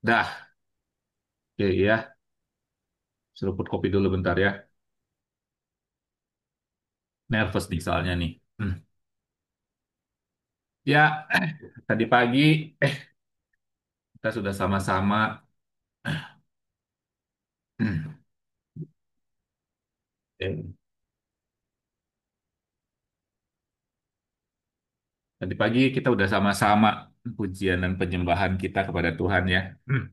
Dah, oke ya. Seruput kopi dulu bentar ya. Nervous nih soalnya nih. Hmm. Ya, tadi pagi eh kita sudah sama-sama. Hmm. eh, Tadi pagi kita udah sama-sama pujian dan penyembahan kita kepada Tuhan ya. Hmm.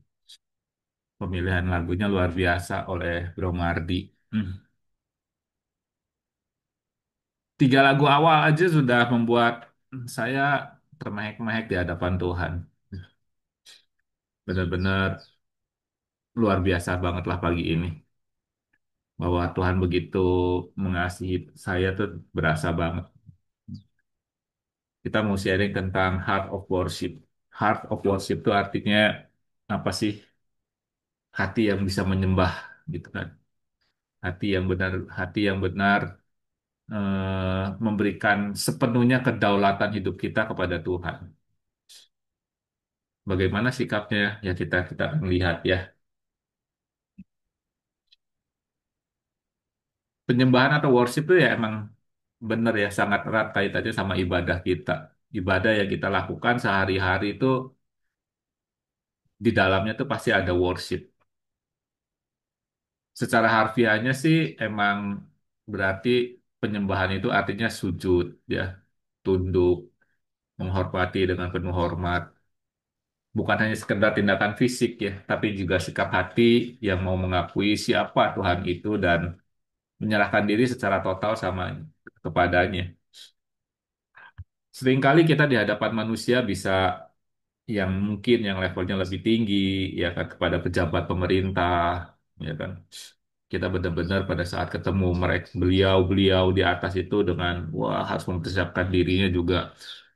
Pemilihan lagunya luar biasa oleh Bro Mardi. Hmm. Tiga lagu awal aja sudah membuat saya termehek-mehek di hadapan Tuhan. Benar-benar luar biasa banget lah pagi ini. Bahwa Tuhan begitu mengasihi saya tuh berasa banget. Kita mau sharing tentang heart of worship. Heart of worship itu artinya apa sih? Hati yang bisa menyembah gitu kan. Hati yang benar memberikan sepenuhnya kedaulatan hidup kita kepada Tuhan. Bagaimana sikapnya? Ya kita akan lihat ya. Penyembahan atau worship itu ya emang benar ya sangat erat kaitannya sama ibadah kita. Ibadah yang kita lakukan sehari-hari itu di dalamnya tuh pasti ada worship. Secara harfiahnya sih emang berarti penyembahan itu artinya sujud ya, tunduk, menghormati dengan penuh hormat. Bukan hanya sekedar tindakan fisik ya, tapi juga sikap hati yang mau mengakui siapa Tuhan itu dan menyerahkan diri secara total sama kepadanya. Seringkali kita di hadapan manusia bisa yang mungkin yang levelnya lebih tinggi ya kan kepada pejabat pemerintah ya kan kita benar-benar pada saat ketemu mereka beliau-beliau di atas itu dengan wah harus mempersiapkan dirinya juga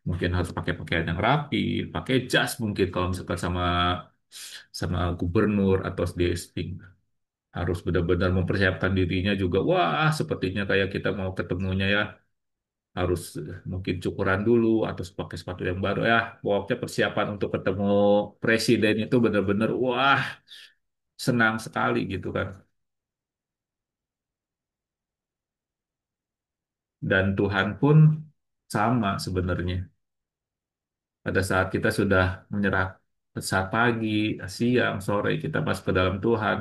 mungkin harus pakai pakaian yang rapi pakai jas mungkin kalau misalkan sama sama gubernur atau DSP harus benar-benar mempersiapkan dirinya juga wah sepertinya kayak kita mau ketemunya ya harus mungkin cukuran dulu atau pakai sepatu yang baru ya pokoknya persiapan untuk ketemu presiden itu benar-benar wah senang sekali gitu kan dan Tuhan pun sama sebenarnya pada saat kita sudah menyerah saat pagi siang sore kita masuk ke dalam Tuhan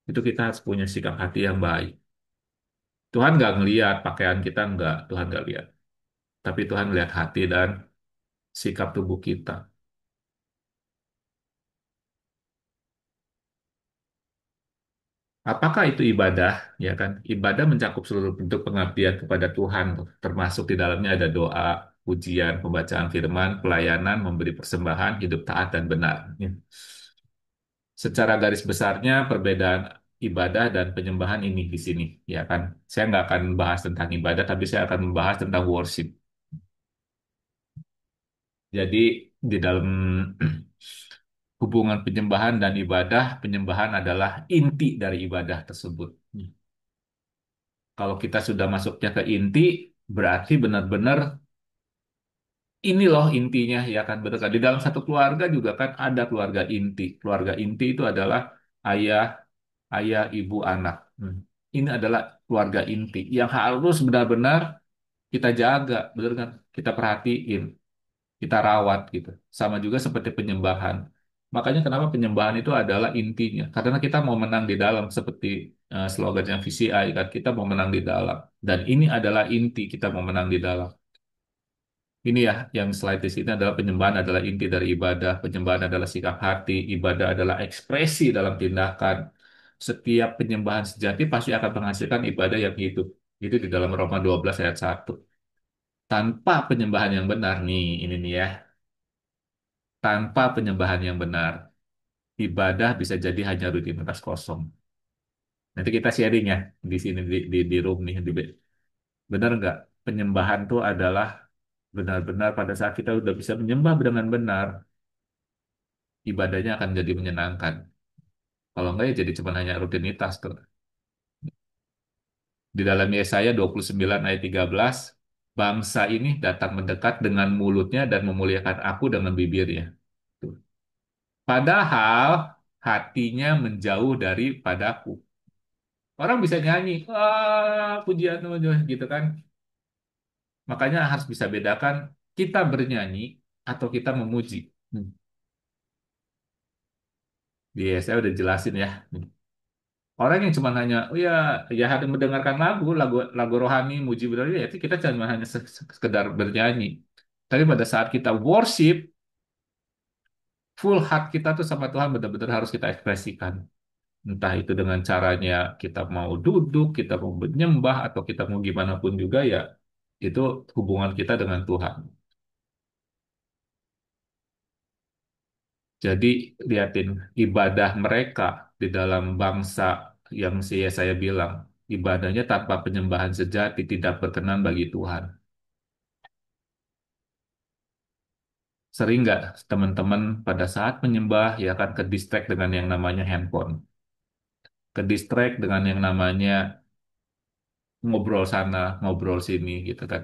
itu kita harus punya sikap hati yang baik Tuhan nggak ngelihat pakaian kita nggak Tuhan nggak lihat tapi Tuhan lihat hati dan sikap tubuh kita. Apakah itu ibadah? Ya kan, ibadah mencakup seluruh bentuk pengabdian kepada Tuhan, termasuk di dalamnya ada doa, pujian, pembacaan firman, pelayanan, memberi persembahan, hidup taat dan benar. Ya. Secara garis besarnya perbedaan ibadah dan penyembahan ini di sini, ya kan. Saya nggak akan membahas tentang ibadah, tapi saya akan membahas tentang worship. Jadi di dalam hubungan penyembahan dan ibadah, penyembahan adalah inti dari ibadah tersebut. Kalau kita sudah masuknya ke inti, berarti benar-benar ini loh intinya ya kan betul kan. Di dalam satu keluarga juga kan ada keluarga inti. Keluarga inti itu adalah ayah, ayah, ibu, anak. Hmm. Ini adalah keluarga inti yang harus benar-benar kita jaga, betul kan? Kita perhatiin, kita rawat gitu. Sama juga seperti penyembahan. Makanya kenapa penyembahan itu adalah intinya. Karena kita mau menang di dalam seperti slogannya VCI kan, kita mau menang di dalam. Dan ini adalah inti kita mau menang di dalam. Ini ya, yang slide di sini adalah penyembahan adalah inti dari ibadah, penyembahan adalah sikap hati, ibadah adalah ekspresi dalam tindakan. Setiap penyembahan sejati pasti akan menghasilkan ibadah yang hidup. Itu di dalam Roma 12 ayat 1. Tanpa penyembahan yang benar nih, ini nih ya. Tanpa penyembahan yang benar, ibadah bisa jadi hanya rutinitas kosong. Nanti kita sharing ya di sini di room nih. Benar nggak? Penyembahan itu adalah benar-benar pada saat kita udah bisa menyembah dengan benar, ibadahnya akan jadi menyenangkan. Kalau enggak ya jadi cuma hanya rutinitas tuh. Di dalam Yesaya 29 ayat 13, bangsa ini datang mendekat dengan mulutnya dan memuliakan aku dengan bibirnya. Tuh. Padahal hatinya menjauh daripadaku. Orang bisa nyanyi, pujian pujian," gitu kan. Makanya harus bisa bedakan kita bernyanyi atau kita memuji. Hmm. Saya udah jelasin ya. Orang yang cuma hanya, oh ya, ya harus mendengarkan lagu lagu rohani, muji benar ya, itu kita cuma hanya sekedar bernyanyi. Tapi pada saat kita worship, full heart kita tuh sama Tuhan benar-benar harus kita ekspresikan. Entah itu dengan caranya kita mau duduk, kita mau menyembah, atau kita mau gimana pun juga ya, itu hubungan kita dengan Tuhan. Jadi liatin ibadah mereka di dalam bangsa yang saya bilang, ibadahnya tanpa penyembahan sejati tidak berkenan bagi Tuhan. Sering nggak teman-teman pada saat menyembah ya kan ke distract dengan yang namanya handphone, ke distract dengan yang namanya ngobrol sana, ngobrol sini gitu kan.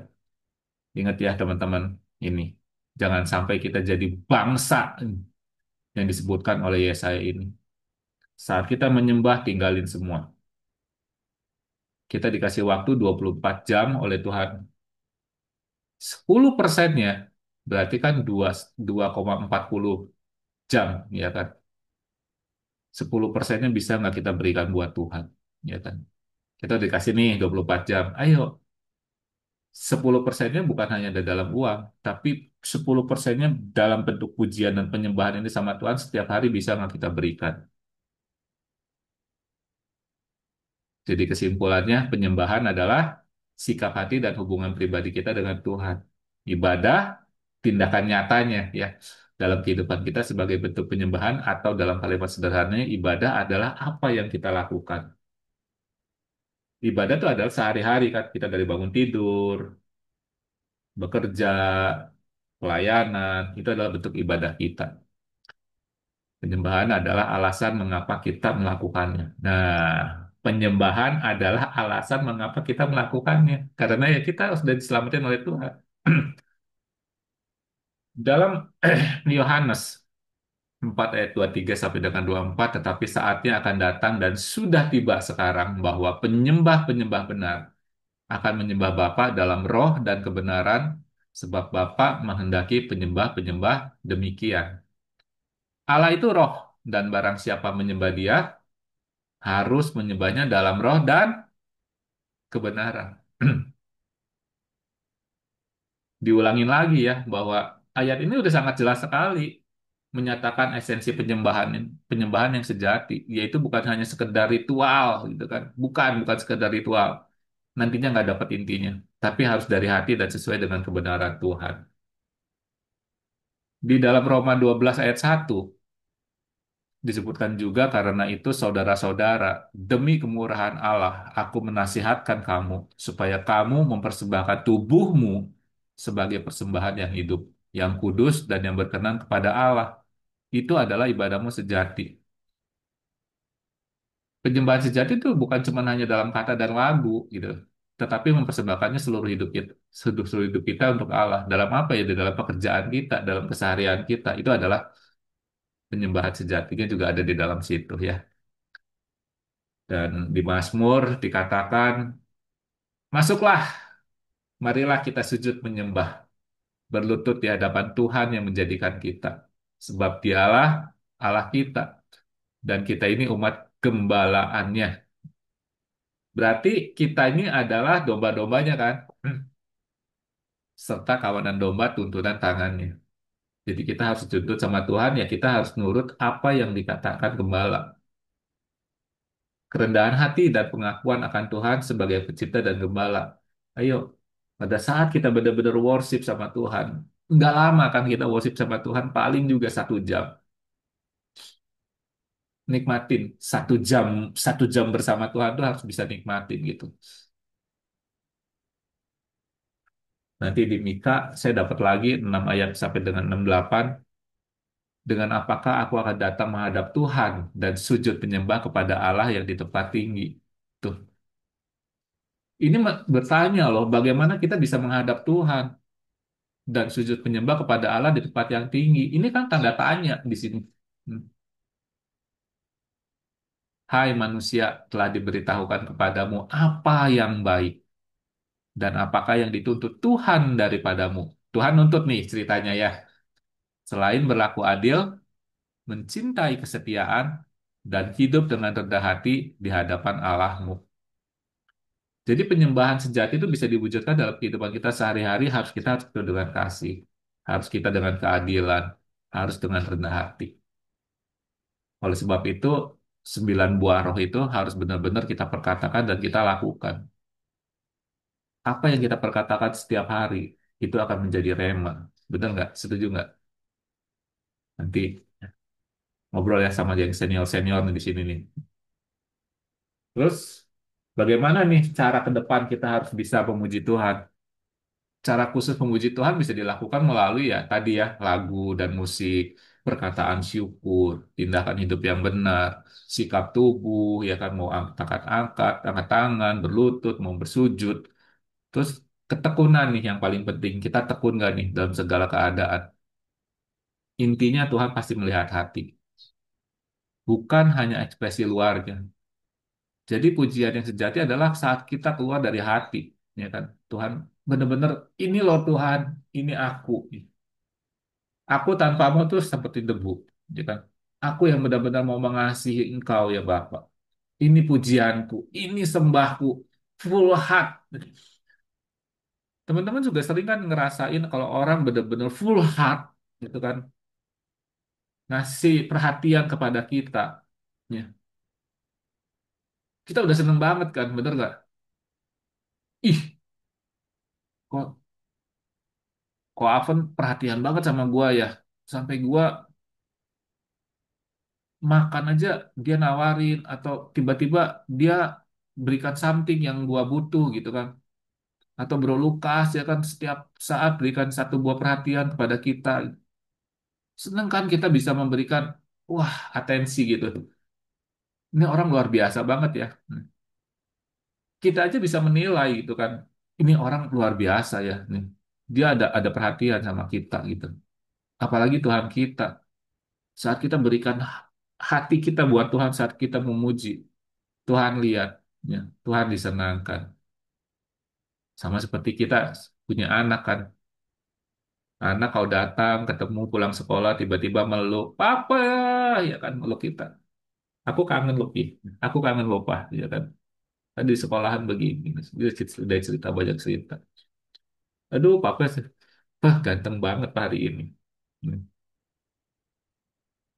Ingat ya teman-teman, ini jangan sampai kita jadi bangsa yang disebutkan oleh Yesaya ini. Saat kita menyembah, tinggalin semua. Kita dikasih waktu 24 jam oleh Tuhan. 10%-nya berarti kan 2,40 jam, ya kan? 10%-nya bisa nggak kita berikan buat Tuhan, ya kan? Kita dikasih nih 24 jam. Ayo, 10%-nya bukan hanya ada dalam uang, tapi 10%-nya dalam bentuk pujian dan penyembahan ini sama Tuhan setiap hari bisa nggak kita berikan. Jadi kesimpulannya, penyembahan adalah sikap hati dan hubungan pribadi kita dengan Tuhan. Ibadah, tindakan nyatanya ya dalam kehidupan kita sebagai bentuk penyembahan, atau dalam kalimat sederhananya, ibadah adalah apa yang kita lakukan. Ibadah itu adalah sehari-hari kan, kita dari bangun tidur, bekerja, pelayanan, itu adalah bentuk ibadah kita. Penyembahan adalah alasan mengapa kita melakukannya. Nah, penyembahan adalah alasan mengapa kita melakukannya. Karena ya kita sudah diselamatkan oleh Tuhan. Dalam Yohanes 4 ayat 23 sampai dengan 24, tetapi saatnya akan datang dan sudah tiba sekarang bahwa penyembah-penyembah benar akan menyembah Bapa dalam roh dan kebenaran, sebab Bapa menghendaki penyembah-penyembah demikian. Allah itu roh, dan barang siapa menyembah Dia harus menyembahnya dalam roh dan kebenaran. Diulangin lagi ya bahwa ayat ini udah sangat jelas sekali menyatakan esensi penyembahan yang sejati, yaitu bukan hanya sekedar ritual gitu kan, bukan sekedar ritual, nantinya nggak dapat intinya, tapi harus dari hati dan sesuai dengan kebenaran Tuhan. Di dalam Roma 12 ayat 1 disebutkan juga, karena itu saudara-saudara, demi kemurahan Allah, aku menasihatkan kamu supaya kamu mempersembahkan tubuhmu sebagai persembahan yang hidup, yang kudus dan yang berkenan kepada Allah. Itu adalah ibadahmu sejati. Penyembahan sejati itu bukan cuma hanya dalam kata dan lagu gitu, tetapi mempersembahkannya seluruh hidup kita, seluruh hidup kita untuk Allah. Dalam apa ya? Di dalam pekerjaan kita, dalam keseharian kita, itu adalah penyembahan sejatinya juga ada di dalam situ ya. Dan di Mazmur dikatakan, masuklah, marilah kita sujud menyembah, berlutut di hadapan Tuhan yang menjadikan kita. Sebab Dialah Allah kita, dan kita ini umat gembalaannya. Berarti kita ini adalah domba-dombanya kan? Serta kawanan domba tuntunan tangannya. Jadi kita harus tuntut sama Tuhan, ya kita harus nurut apa yang dikatakan gembala. Kerendahan hati dan pengakuan akan Tuhan sebagai pencipta dan gembala. Ayo, pada saat kita benar-benar worship sama Tuhan, nggak lama kan kita worship sama Tuhan, paling juga 1 jam. Nikmatin 1 jam, 1 jam bersama Tuhan tuh harus bisa nikmatin gitu. Nanti di Mika saya dapat lagi 6 ayat sampai dengan 68. Dengan apakah aku akan datang menghadap Tuhan dan sujud penyembah kepada Allah yang di tempat tinggi. Tuh, ini bertanya loh, bagaimana kita bisa menghadap Tuhan dan sujud penyembah kepada Allah di tempat yang tinggi. Ini kan tanda tanya di sini. Hmm. Hai manusia, telah diberitahukan kepadamu apa yang baik dan apakah yang dituntut Tuhan daripadamu. Tuhan nuntut nih ceritanya ya. Selain berlaku adil, mencintai kesetiaan, dan hidup dengan rendah hati di hadapan Allahmu. Jadi penyembahan sejati itu bisa diwujudkan dalam kehidupan kita sehari-hari. Harus kita dengan kasih, harus kita dengan keadilan, harus dengan rendah hati. Oleh sebab itu, 9 buah roh itu harus benar-benar kita perkatakan dan kita lakukan. Apa yang kita perkatakan setiap hari itu akan menjadi rema. Benar nggak? Setuju nggak? Nanti ngobrol ya sama yang senior-senior nih di sini nih. Terus, bagaimana nih cara ke depan kita harus bisa memuji Tuhan? Cara khusus memuji Tuhan bisa dilakukan melalui ya tadi ya lagu dan musik, perkataan syukur, tindakan hidup yang benar, sikap tubuh ya kan mau angkat-angkat, angkat tangan, berlutut, mau bersujud. Terus ketekunan nih yang paling penting. Kita tekun gak nih dalam segala keadaan? Intinya Tuhan pasti melihat hati, bukan hanya ekspresi luarnya. Jadi pujian yang sejati adalah saat kita keluar dari hati, ya kan? Tuhan benar-benar ini loh Tuhan, ini aku. Aku tanpamu tuh seperti debu, ya kan? Aku yang benar-benar mau mengasihi Engkau ya Bapa. Ini pujianku, ini sembahku, full heart. Teman-teman juga sering kan ngerasain kalau orang benar-benar full heart, gitu kan? Ngasih perhatian kepada kita. Ya. Kita udah seneng banget kan, bener gak? Ih, kok kok Aven perhatian banget sama gua ya. Sampai gua makan aja dia nawarin atau tiba-tiba dia berikan something yang gua butuh gitu kan. Atau Bro Lukas ya kan setiap saat berikan satu buah perhatian kepada kita. Seneng kan kita bisa memberikan wah atensi gitu. Ini orang luar biasa banget ya. Kita aja bisa menilai gitu kan. Ini orang luar biasa ya. Nih. Dia ada perhatian sama kita gitu. Apalagi Tuhan kita. Saat kita berikan hati kita buat Tuhan, saat kita memuji, Tuhan lihat, ya, Tuhan disenangkan. Sama seperti kita punya anak kan. Anak kalau datang, ketemu pulang sekolah, tiba-tiba meluk, Papa, ya kan meluk kita. Aku kangen loh, Pi. Aku kangen loh, Pak, ya kan. Tadi di sekolahan begini, dia sudah cerita banyak cerita. Aduh, Papa, wah ganteng banget hari ini. Hmm.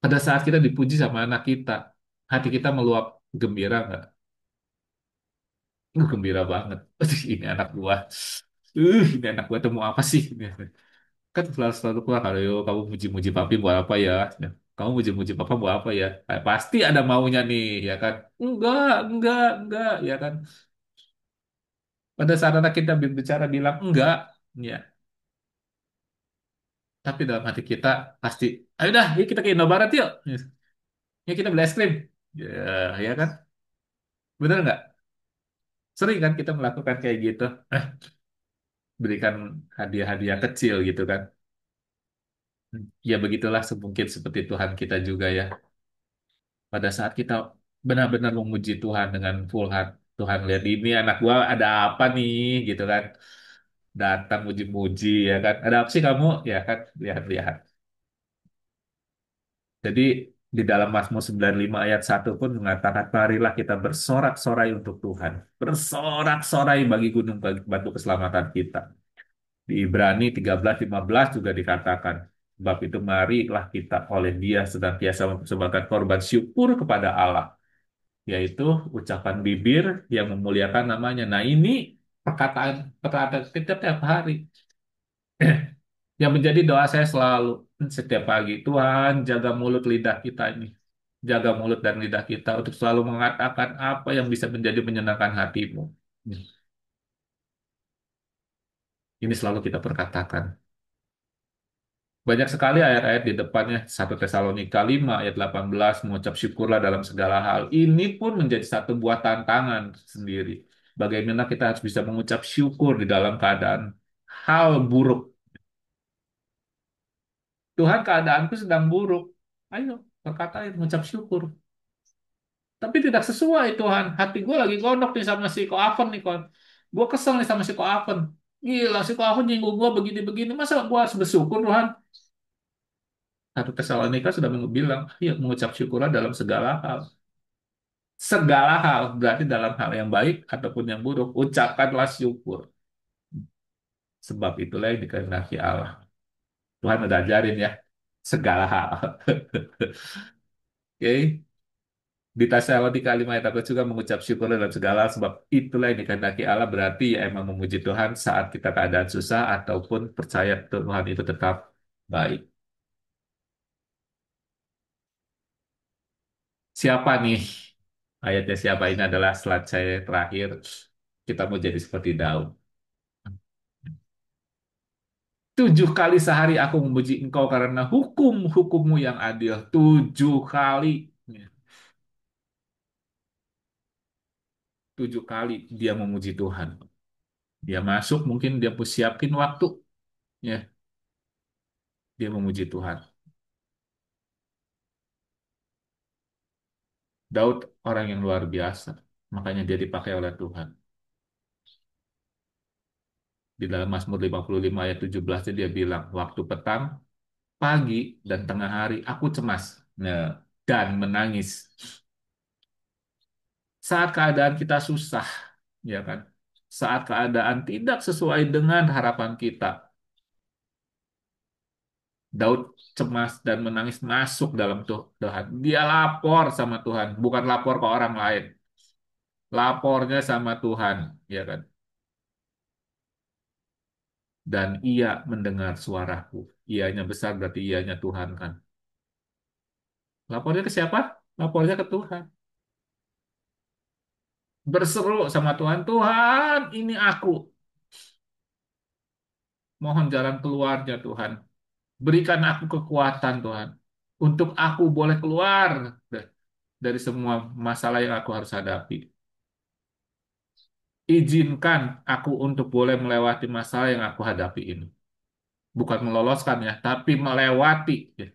Pada saat kita dipuji sama anak kita, hati kita meluap gembira nggak? Gembira banget. Ini anak gua. Ini anak gua temu apa sih? Kan selalu keluar kalau "Yo, kamu muji-muji papi buat apa ya? Kamu muji-muji papa buat apa ya? Pasti ada maunya nih, ya kan? Enggak, ya kan? Pada saat anak kita bicara bilang enggak, ya. Tapi dalam hati kita pasti, ayo dah, yuk kita ke Indomaret yuk. Yuk kita beli es krim. Ya, ya kan? Bener nggak? Sering kan kita melakukan kayak gitu. Berikan hadiah-hadiah kecil gitu kan. Ya begitulah mungkin seperti Tuhan kita juga ya. Pada saat kita benar-benar memuji Tuhan dengan full heart, Tuhan lihat ini anak gua ada apa nih gitu kan. Datang muji-muji ya kan. Ada apa sih kamu? Ya kan, lihat-lihat. Jadi di dalam Mazmur 95 ayat 1 pun mengatakan marilah kita bersorak-sorai untuk Tuhan. Bersorak-sorai bagi gunung bagi batu keselamatan kita. Di Ibrani 13:15 juga dikatakan, sebab itu marilah kita oleh Dia senantiasa mempersembahkan korban syukur kepada Allah, yaitu ucapan bibir yang memuliakan namanya. Nah, ini perkataan perkataan kita tiap hari yang menjadi doa saya selalu setiap pagi. Tuhan, jaga mulut lidah kita ini. Jaga mulut dan lidah kita untuk selalu mengatakan apa yang bisa menjadi menyenangkan hatimu. Ini selalu kita perkatakan. Banyak sekali ayat-ayat di depannya. 1 Tesalonika 5 ayat 18 mengucap syukurlah dalam segala hal. Ini pun menjadi satu buah tantangan sendiri. Bagaimana kita harus bisa mengucap syukur di dalam keadaan hal buruk. Tuhan keadaanku sedang buruk. Ayo. perkataan mengucap syukur. Tapi tidak sesuai Tuhan. Hati gue lagi gondok nih sama si Ko Aven nih kon. Gue kesel nih sama si Ko Aven. Gila si Ko Aven nyinggung gue begini-begini. Masa gue harus bersyukur Tuhan? 1 Tesalonika sudah bilang, ya mengucap syukurlah dalam segala hal. Segala hal, berarti dalam hal yang baik ataupun yang buruk, ucapkanlah syukur. Sebab itulah yang dikehendaki Allah. Tuhan udah ajarin ya, segala hal. Oke, di Tesalonika 5 ayat aku juga mengucap syukur dalam segala hal, sebab itulah yang dikehendaki Allah, berarti ya emang memuji Tuhan saat kita keadaan susah ataupun percaya Tuhan itu tetap baik. Siapa nih? Ayatnya siapa ini adalah slide saya terakhir. Kita mau jadi seperti Daud. 7 kali sehari aku memuji engkau karena hukum-hukummu yang adil. 7 kali. 7 kali dia memuji Tuhan. Dia masuk, mungkin dia siapin waktu. Ya, dia memuji Tuhan. Daud orang yang luar biasa. Makanya dia dipakai oleh Tuhan. Di dalam Mazmur 55 ayat 17 dia bilang, waktu petang, pagi, dan tengah hari aku cemas. Nah, dan menangis. Saat keadaan kita susah, ya kan? Saat keadaan tidak sesuai dengan harapan kita, Daud cemas dan menangis masuk dalam Tuhan. Dia lapor sama Tuhan, bukan lapor ke orang lain. Lapornya sama Tuhan, ya kan? Dan ia mendengar suaraku. Ianya besar berarti ianya Tuhan kan. Lapornya ke siapa? Lapornya ke Tuhan. Berseru sama Tuhan, Tuhan, ini aku. Mohon jalan keluarnya Tuhan. Berikan aku kekuatan Tuhan. Untuk aku boleh keluar dari semua masalah yang aku harus hadapi. Izinkan aku untuk boleh melewati masalah yang aku hadapi ini. Bukan meloloskan ya, tapi melewati. Ya.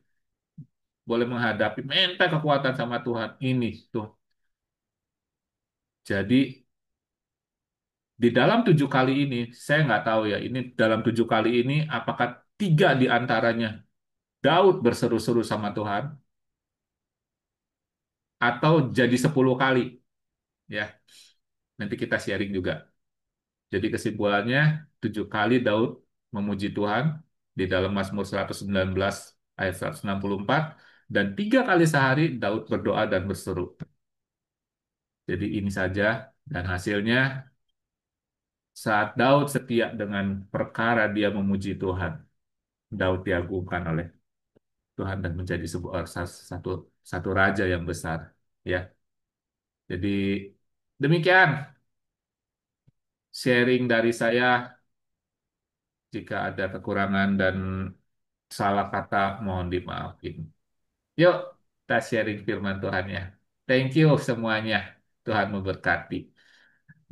Boleh menghadapi, minta kekuatan sama Tuhan. Ini tuh. Jadi di dalam 7 kali ini, saya nggak tahu ya, ini dalam 7 kali ini, apakah 3 di antaranya Daud berseru-seru sama Tuhan, atau jadi 10 kali. Ya, nanti kita sharing juga. Jadi kesimpulannya, 7 kali Daud memuji Tuhan di dalam Mazmur 119 ayat 164, dan 3 kali sehari Daud berdoa dan berseru. Jadi ini saja, dan hasilnya saat Daud setia dengan perkara dia memuji Tuhan, Daud diagungkan oleh Tuhan dan menjadi sebuah satu satu raja yang besar. Ya, jadi demikian sharing dari saya. Jika ada kekurangan dan salah kata, mohon dimaafin. Yuk, kita sharing firman Tuhan ya. Thank you semuanya. Tuhan memberkati.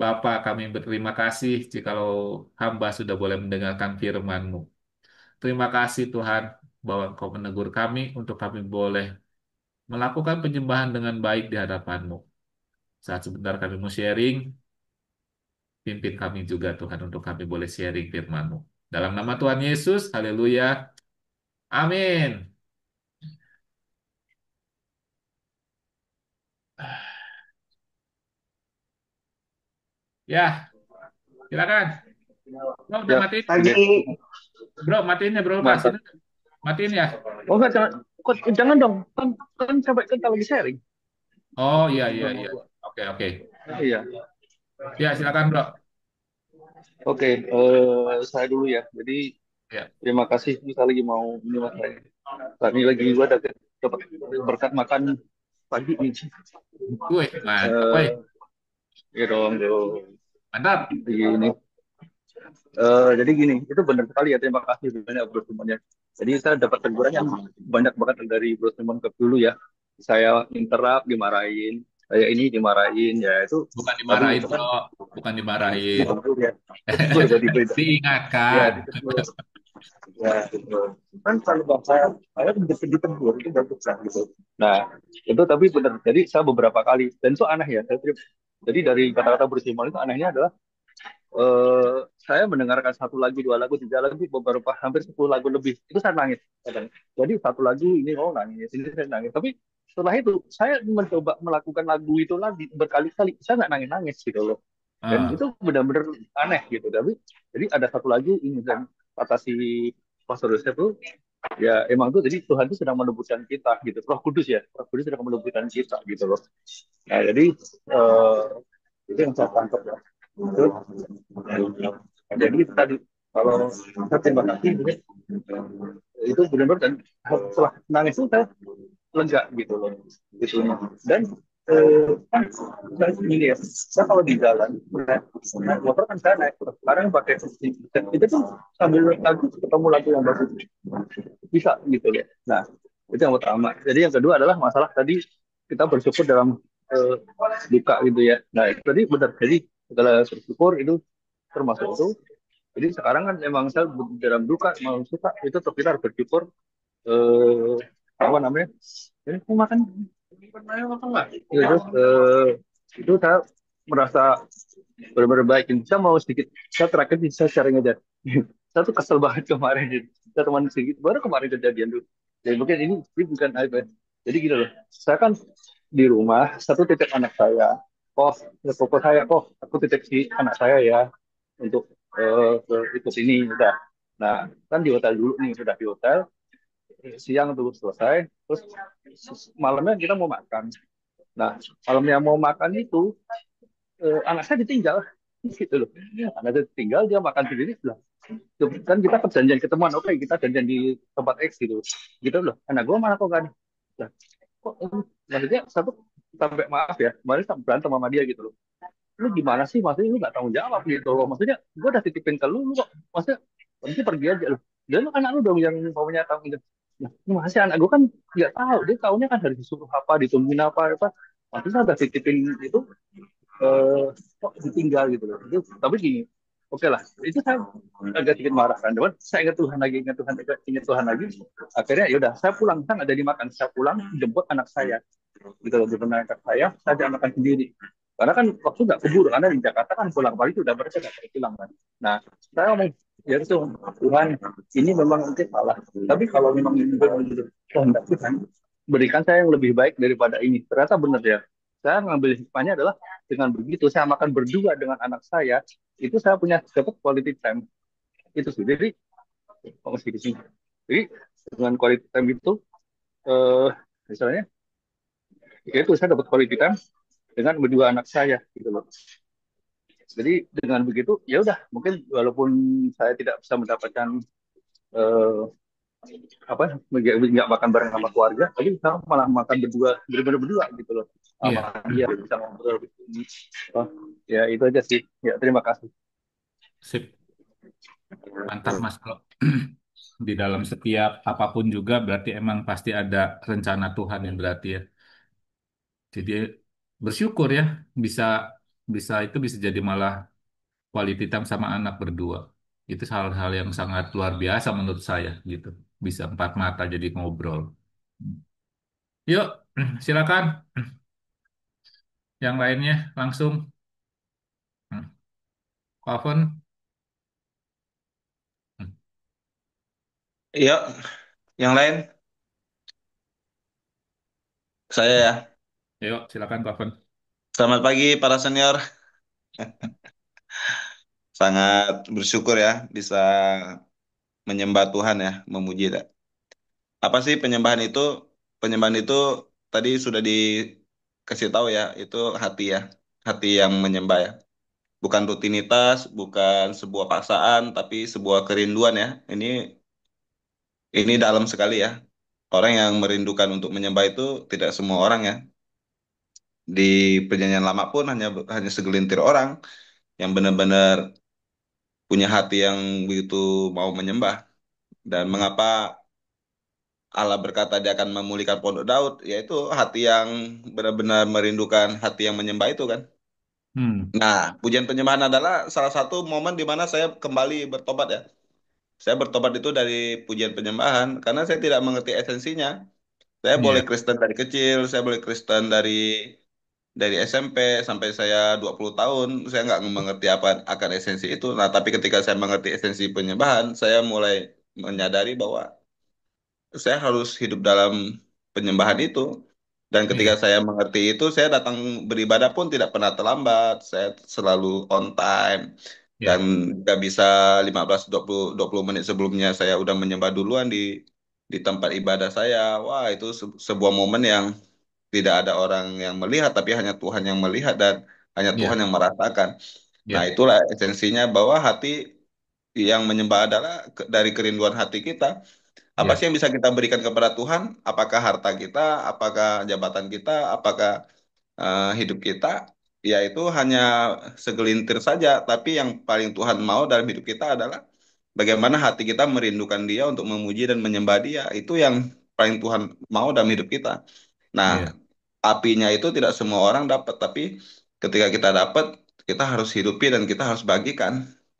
Bapak, kami berterima kasih jikalau hamba sudah boleh mendengarkan firman-Mu. Terima kasih Tuhan bahwa Engkau menegur kami untuk kami boleh melakukan penyembahan dengan baik di hadapan-Mu. Saat sebentar kami mau sharing, pimpin kami juga Tuhan untuk kami boleh sharing firman-Mu. Dalam nama Tuhan Yesus, haleluya. Amin. Ya, silakan. Bro, udah Ya, matiin. pagi. Bro, matiin ya, bro. Pas Mantap. itu matiin ya. Oh enggak, jangan, kok, jangan dong. Kan, kan sampai kita lagi sharing. Oh, iya, iya, iya. Oke, oke. Iya. Ya, silakan, bro. Oke, saya dulu ya. Jadi Ya. terima kasih kita lagi mau ini mas saya. Tadi lagi gua dapat berkat makan pagi nih. Wih, mantap, wih. Eh, ya dong, dong. Mantap. Ini. Jadi gini, itu benar sekali ya. Terima kasih banyak Bro Simon ya. Jadi saya dapat teguran yang banyak banget dari Bro Simon ke dulu ya. Saya interrupt, dimarahin. Saya ini dimarahin ya itu. Bukan Aduh dimarahin, itu kan bro. Bukan dimarahin. ditegur ya. Ditegur berarti beda. Ya Diingatkan. ditegur. Ya, gitu. Kan kalau bahasa saya ditegur itu bagus lah gitu. Nah, itu tapi benar. Jadi saya beberapa kali dan itu aneh ya. Jadi dari kata-kata bersihman itu anehnya adalah saya mendengarkan satu lagu, dua lagu, tiga lagu, beberapa hampir 10 lagu lebih. Itu saya nangis. Kadang. Jadi satu lagu ini oh nangis, ini saya nangis. Tapi setelah itu saya mencoba melakukan lagu itu lagi berkali-kali. Saya nggak nangis-nangis gitu loh. Dan Ah, itu benar-benar aneh gitu. Tapi jadi ada satu lagu ini dan kata si Pastor Yosef tuh ya emang tuh jadi Tuhan tuh sedang melembutkan kita gitu. Roh Kudus ya, Roh Kudus sedang melembutkan kita gitu loh. Nah jadi eh, itu yang saya tangkap ya. Jadi tadi kalau saya terima kasih itu benar-benar dan setelah nangis itu saya lega gitu loh gitu dan kan saya ini ya saya kalau di jalan naik motor kan saya naik terus sekarang pakai itu tuh sambil lagu ketemu lagu yang bagus bisa gitu loh nah itu yang pertama jadi yang kedua adalah masalah tadi kita bersyukur dalam eh, duka gitu ya nah itu tadi benar jadi segala bersyukur itu termasuk itu jadi sekarang kan emang saya dalam duka mau suka itu tetap kita harus bersyukur eh apa namanya ini aku makan makan lah ya, terus itu saya merasa benar-benar baik saya mau sedikit saya terakhir sih saya sharing aja saya tuh kesel banget kemarin gitu. Saya teman sedikit baru kemarin kejadian tuh jadi mungkin ini bukan aib ya jadi gini loh saya kan di rumah satu titik anak saya oh ya pokok saya kok aku titip si anak saya ya untuk ikut ini udah nah kan di hotel dulu nih sudah di hotel siang tuh selesai terus malamnya kita mau makan nah malamnya mau makan itu anak saya ditinggal gitu loh anak saya ditinggal dia makan sendiri lah kan kita perjanjian ketemuan oke kita janjian di tempat X gitu gitu loh anak gue mana kok kan nah, kok maksudnya satu sampai maaf ya kemarin sampai berantem sama dia gitu loh lu gimana sih maksudnya lu nggak tanggung jawab gitu loh maksudnya gue udah titipin ke lu kok maksudnya nanti pergi aja loh dan lu anak lu dong yang maunya tanggung jawab nah, ini masih anak gue kan nggak tahu dia tahunya kan dari disuruh apa ditungguin apa maksudnya udah titipin itu eh, kok ditinggal gitu loh itu tapi gini oke lah itu saya agak sedikit marah kan cuman saya ingat Tuhan lagi akhirnya yaudah saya pulang saya nggak jadi makan saya pulang jemput anak saya gitu loh jemput anak saya jangan makan sendiri karena kan waktu nggak keburu karena di Jakarta kan pulang balik itu udah mereka nggak pulang kan nah saya ngomong ya itu Tuhan ini memang nanti salah tapi kalau memang ini benar kehendak Tuhan berikan saya yang lebih baik daripada ini ternyata benar ya saya ngambil hikmahnya adalah dengan begitu saya makan berdua dengan anak saya itu saya punya dapat quality time itu sih jadi oh, masih di sini jadi dengan quality time itu eh misalnya ya itu saya dapat quality time dengan berdua anak saya gitu loh jadi dengan begitu ya udah mungkin walaupun saya tidak bisa mendapatkan eh, apa nggak makan bareng sama keluarga tapi kita malah makan berdua benar-benar berdua gitu loh sama iya, dia bisa ngobrol gitu. Oh, ya itu aja sih ya terima kasih. sip, mantap Mas. Kalau di dalam setiap apapun juga berarti emang pasti ada rencana Tuhan yang berarti ya. Jadi bersyukur ya bisa bisa itu bisa jadi malah quality time sama anak berdua. Itu hal-hal yang sangat luar biasa menurut saya gitu. Bisa empat mata jadi ngobrol. Yuk, silakan yang lainnya langsung. Oven. Iya, yang lain saya ya. Yuk, silakan Oven. Selamat pagi para senior. Sangat bersyukur ya bisa menyembah Tuhan ya, memuji. Apa sih penyembahan itu? Penyembahan itu tadi sudah dikasih tahu ya, itu hati ya, hati yang menyembah ya. Bukan rutinitas, bukan sebuah paksaan, tapi sebuah kerinduan ya. Ini dalam sekali ya. Orang yang merindukan untuk menyembah itu tidak semua orang ya. Di perjanjian lama pun hanya hanya segelintir orang yang benar-benar punya hati yang begitu mau menyembah. Dan mengapa Allah berkata dia akan memulihkan pondok Daud, yaitu hati yang benar-benar merindukan hati yang menyembah itu kan. Hmm. Nah, pujian penyembahan adalah salah satu momen di mana saya kembali bertobat ya. Saya bertobat itu dari pujian penyembahan karena saya tidak mengerti esensinya. Saya boleh Iya, Kristen dari kecil, saya boleh Kristen dari SMP sampai saya 20 tahun, saya nggak mengerti apa akan esensi itu. Nah, tapi ketika saya mengerti esensi penyembahan, saya mulai menyadari bahwa saya harus hidup dalam penyembahan itu. Dan ketika iya, saya mengerti itu, saya datang beribadah pun tidak pernah terlambat. Saya selalu on time. Dan iya, nggak bisa 15, 20 menit sebelumnya saya udah menyembah duluan di tempat ibadah saya. Wah, itu sebuah momen yang tidak ada orang yang melihat, tapi hanya Tuhan yang melihat dan hanya Tuhan iya, yang merasakan. Nah, iya, itulah esensinya bahwa hati yang menyembah adalah dari kerinduan hati kita. Apa sih iya, yang bisa kita berikan kepada Tuhan? Apakah harta kita, apakah jabatan kita, apakah hidup kita? Ya itu hanya segelintir saja, tapi yang paling Tuhan mau dalam hidup kita adalah bagaimana hati kita merindukan Dia untuk memuji dan menyembah Dia. Itu yang paling Tuhan mau dalam hidup kita. Nah, iya, apinya itu tidak semua orang dapat, tapi ketika kita dapat, kita harus hidupi dan kita harus bagikan.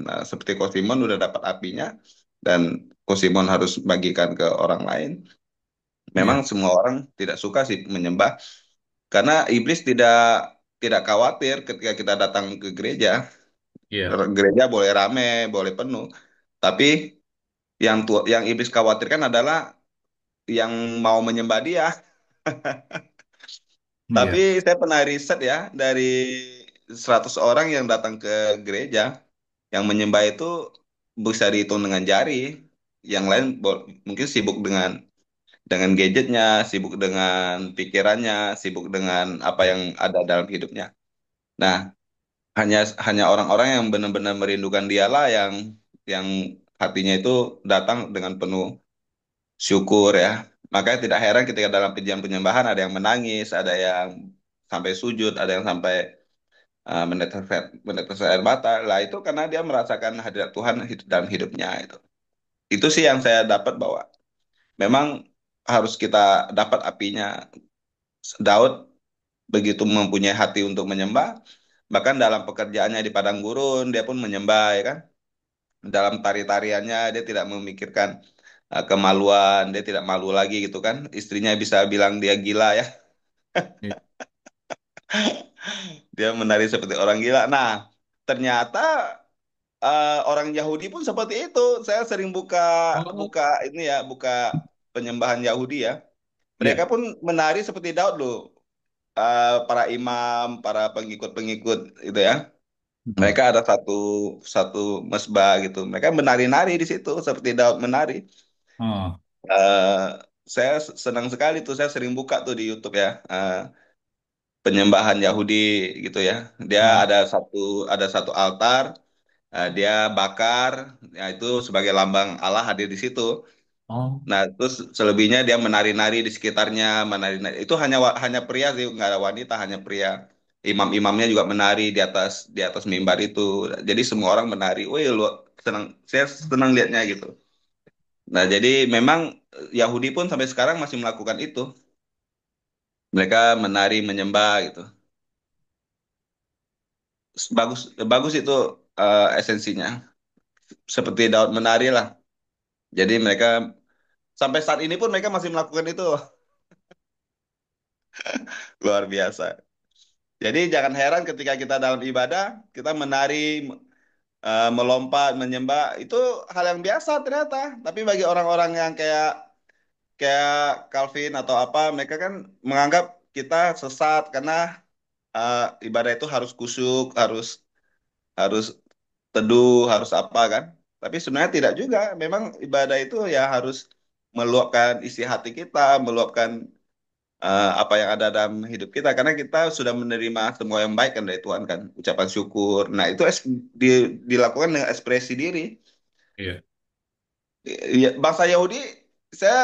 Nah, seperti Kosimon udah dapat apinya dan Kosimon harus bagikan ke orang lain. Memang iya, semua orang tidak suka sih menyembah karena iblis tidak khawatir ketika kita datang ke gereja. iya. Gereja boleh rame, boleh penuh, tapi yang iblis khawatirkan adalah yang mau menyembah dia. Tapi Iya. saya pernah riset ya dari 100 orang yang datang ke gereja, yang menyembah itu bisa dihitung dengan jari. Yang lain mungkin sibuk dengan gadgetnya, sibuk dengan pikirannya, sibuk dengan apa yang ada dalam hidupnya. Nah, hanya hanya orang-orang yang benar-benar merindukan dialah yang hatinya itu datang dengan penuh syukur ya. Makanya tidak heran ketika dalam pujian penyembahan ada yang menangis, ada yang sampai sujud, ada yang sampai menetes menetes air mata. Lah itu karena dia merasakan hadirat Tuhan dalam hidupnya itu. Itu sih yang saya dapat bahwa memang harus kita dapat apinya. Daud begitu mempunyai hati untuk menyembah, bahkan dalam pekerjaannya di padang gurun dia pun menyembah ya kan. Dalam tari-tariannya dia tidak memikirkan kemaluan, dia tidak malu lagi gitu kan. Istrinya bisa bilang dia gila ya. Iya. Dia menari seperti orang gila. Nah, ternyata orang Yahudi pun seperti itu. Saya sering buka Oh, buka ini ya, buka penyembahan Yahudi ya. Mereka iya. pun menari seperti Daud loh. Para imam, para pengikut-pengikut itu ya. Hmm. Mereka ada satu satu mesbah gitu. Mereka menari-nari di situ seperti Daud menari. Oh, Eh, saya senang sekali tuh. Saya sering buka tuh di YouTube ya. Penyembahan Yahudi gitu ya. Dia oh, ada satu altar. Dia bakar, ya itu sebagai lambang Allah hadir di situ. oh, Nah, terus selebihnya dia menari-nari di sekitarnya, menari-nari. Itu hanya pria sih, nggak ada wanita, hanya pria. Imam-imamnya juga menari di atas mimbar itu. Jadi semua orang menari. Wih, lu senang, saya senang lihatnya gitu. Nah, jadi memang Yahudi pun sampai sekarang masih melakukan itu. Mereka menari, menyembah gitu. Bagus, bagus itu esensinya. Seperti Daud menari lah. Jadi mereka sampai saat ini pun mereka masih melakukan itu. Luar biasa. Jadi jangan heran ketika kita dalam ibadah, kita menari, melompat, menyembah, itu hal yang biasa ternyata. Tapi bagi orang-orang yang kayak kayak Calvin atau apa, mereka kan menganggap kita sesat karena eh, ibadah itu harus kusyuk, harus harus teduh, harus apa kan. Tapi sebenarnya tidak juga. Memang ibadah itu ya harus meluapkan isi hati kita, meluapkan apa yang ada dalam hidup kita karena kita sudah menerima semua yang baik kan dari Tuhan kan ucapan syukur nah itu dilakukan dengan ekspresi diri. iya. Ya, bangsa Yahudi saya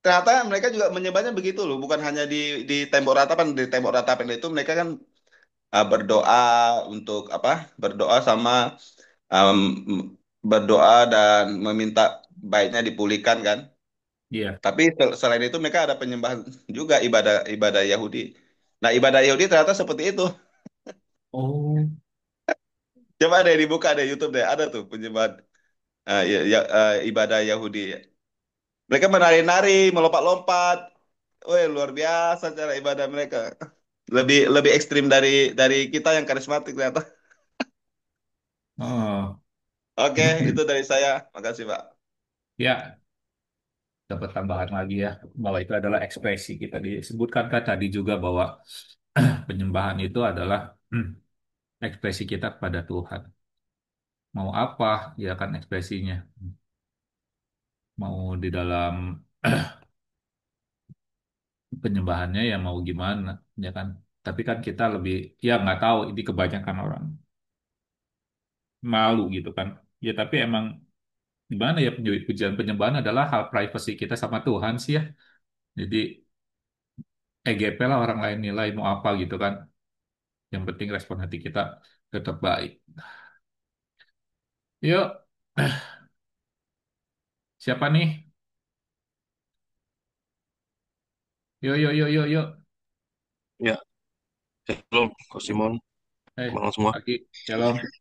ternyata mereka juga menyembahnya begitu loh bukan hanya di tembok ratapan di tembok ratapan itu mereka kan berdoa untuk apa berdoa sama um, berdoa dan meminta baiknya dipulihkan kan. Iya. Tapi selain itu mereka ada penyembahan juga ibadah ibadah Yahudi. Nah, ibadah Yahudi ternyata seperti itu. Oh, Coba deh dibuka deh YouTube deh, ada tuh penyembahan ibadah Yahudi. Mereka menari-nari, melompat-lompat. Wih, luar biasa cara ibadah mereka. Lebih lebih ekstrim dari kita yang karismatik ternyata. Oh, Oke, itu dari saya. Makasih, Pak. ya, dapat tambahan lagi ya, bahwa itu adalah ekspresi kita. Disebutkan kan tadi juga bahwa penyembahan itu adalah ekspresi kita kepada Tuhan. Mau apa, ya kan ekspresinya. Mau di dalam penyembahannya ya mau gimana, ya kan. Tapi kan kita lebih, ya nggak tahu, ini kebanyakan orang malu gitu kan. Ya tapi emang gimana ya, pujian penyembahan adalah hal privasi kita sama Tuhan sih ya. Jadi EGP lah orang lain nilai mau apa gitu kan. Yang penting respon hati kita tetap baik. Yuk, siapa nih? Yuk, yuk, yuk, yuk, yuk. Ya, halo, Ko Simon, malam semua. Pagi, shalom.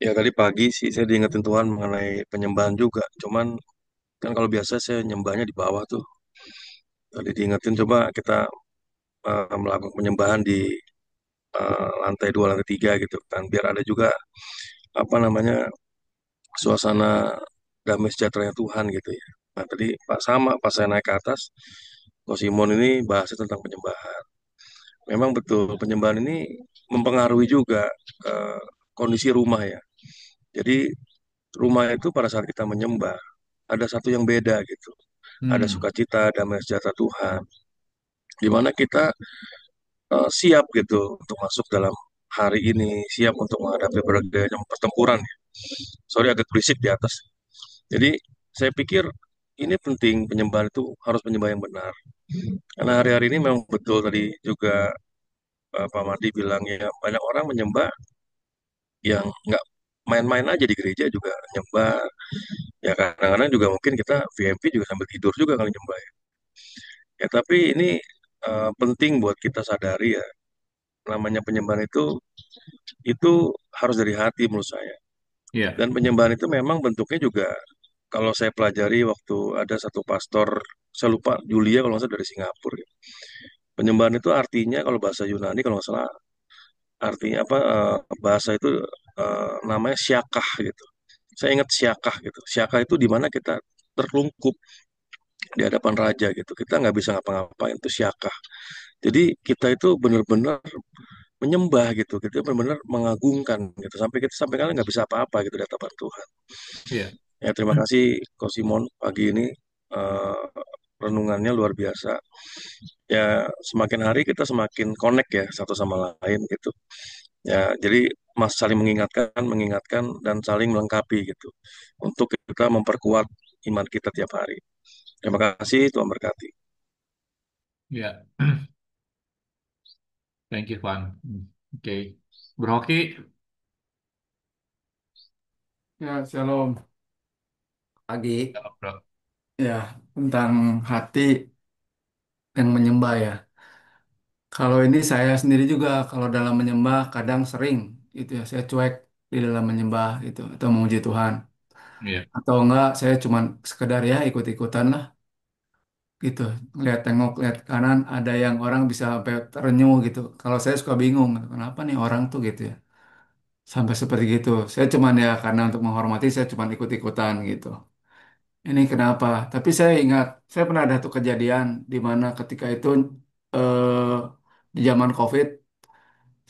Ya, tadi pagi sih saya diingetin Tuhan mengenai penyembahan juga. Cuman kan kalau biasa saya nyembahnya di bawah tuh. Tadi diingetin coba kita melakukan penyembahan di lantai 2, lantai 3 gitu kan. Biar ada juga apa namanya suasana damai sejahteranya Tuhan gitu ya. Nah, tadi Pak sama pas saya naik ke atas, Ko Simon ini bahasnya tentang penyembahan. Memang betul penyembahan ini mempengaruhi juga eh, kondisi rumah ya. Jadi rumah itu pada saat kita menyembah ada satu yang beda gitu. Ada Hmm, sukacita, damai sejahtera Tuhan, di mana kita siap gitu untuk masuk dalam hari ini, siap untuk menghadapi berbagai macam pertempuran. Sorry agak berisik di atas. Jadi saya pikir ini penting penyembahan itu harus penyembah yang benar. Karena hari-hari ini memang betul tadi juga Pak Mardi bilang ya banyak orang menyembah yang nggak main-main aja di gereja juga nyembah. Ya kadang-kadang juga mungkin kita VMP juga sambil tidur juga kali nyembah ya. Ya tapi ini penting buat kita sadari ya, namanya penyembahan itu harus dari hati menurut saya. ya, Dan penyembahan itu memang bentuknya juga kalau saya pelajari waktu ada satu pastor, saya lupa Julia kalau nggak salah dari Singapura. Ya. Penyembahan itu artinya kalau bahasa Yunani kalau nggak salah artinya apa bahasa itu namanya syakah gitu. Saya ingat syakah gitu. Syakah itu di mana kita terlungkup di hadapan raja gitu. Kita nggak bisa ngapa-ngapain itu syakah. Jadi kita itu benar-benar menyembah gitu, kita benar-benar mengagungkan gitu sampai kita sampai kalian nggak bisa apa-apa gitu di hadapan Tuhan. ya, Ya terima kasih Ko Simon pagi ini eh, renungannya luar biasa. Ya semakin hari kita semakin connect ya satu sama lain gitu. Ya jadi mas saling mengingatkan, mengingatkan dan saling melengkapi gitu untuk kita memperkuat iman kita tiap hari. Terima kasih Tuhan berkati. ya. Thank you, Van. Oke. Bro Hoki, Ya, shalom pagi. shalom, bro. Ya, tentang hati yang menyembah ya. Kalau ini saya sendiri juga kalau dalam menyembah kadang sering gitu ya, saya cuek di dalam menyembah gitu atau memuji Tuhan. Iya, Atau enggak saya cuman sekedar ya ikut-ikutan lah gitu. Lihat tengok, lihat kanan ada yang orang bisa sampai terenyuh gitu. Kalau saya suka bingung, kenapa nih orang tuh gitu ya. Sampai seperti gitu. Saya cuman ya karena untuk menghormati saya cuman ikut-ikutan gitu. Ini kenapa? Tapi saya ingat, saya pernah ada tuh kejadian di mana ketika itu eh, di zaman COVID,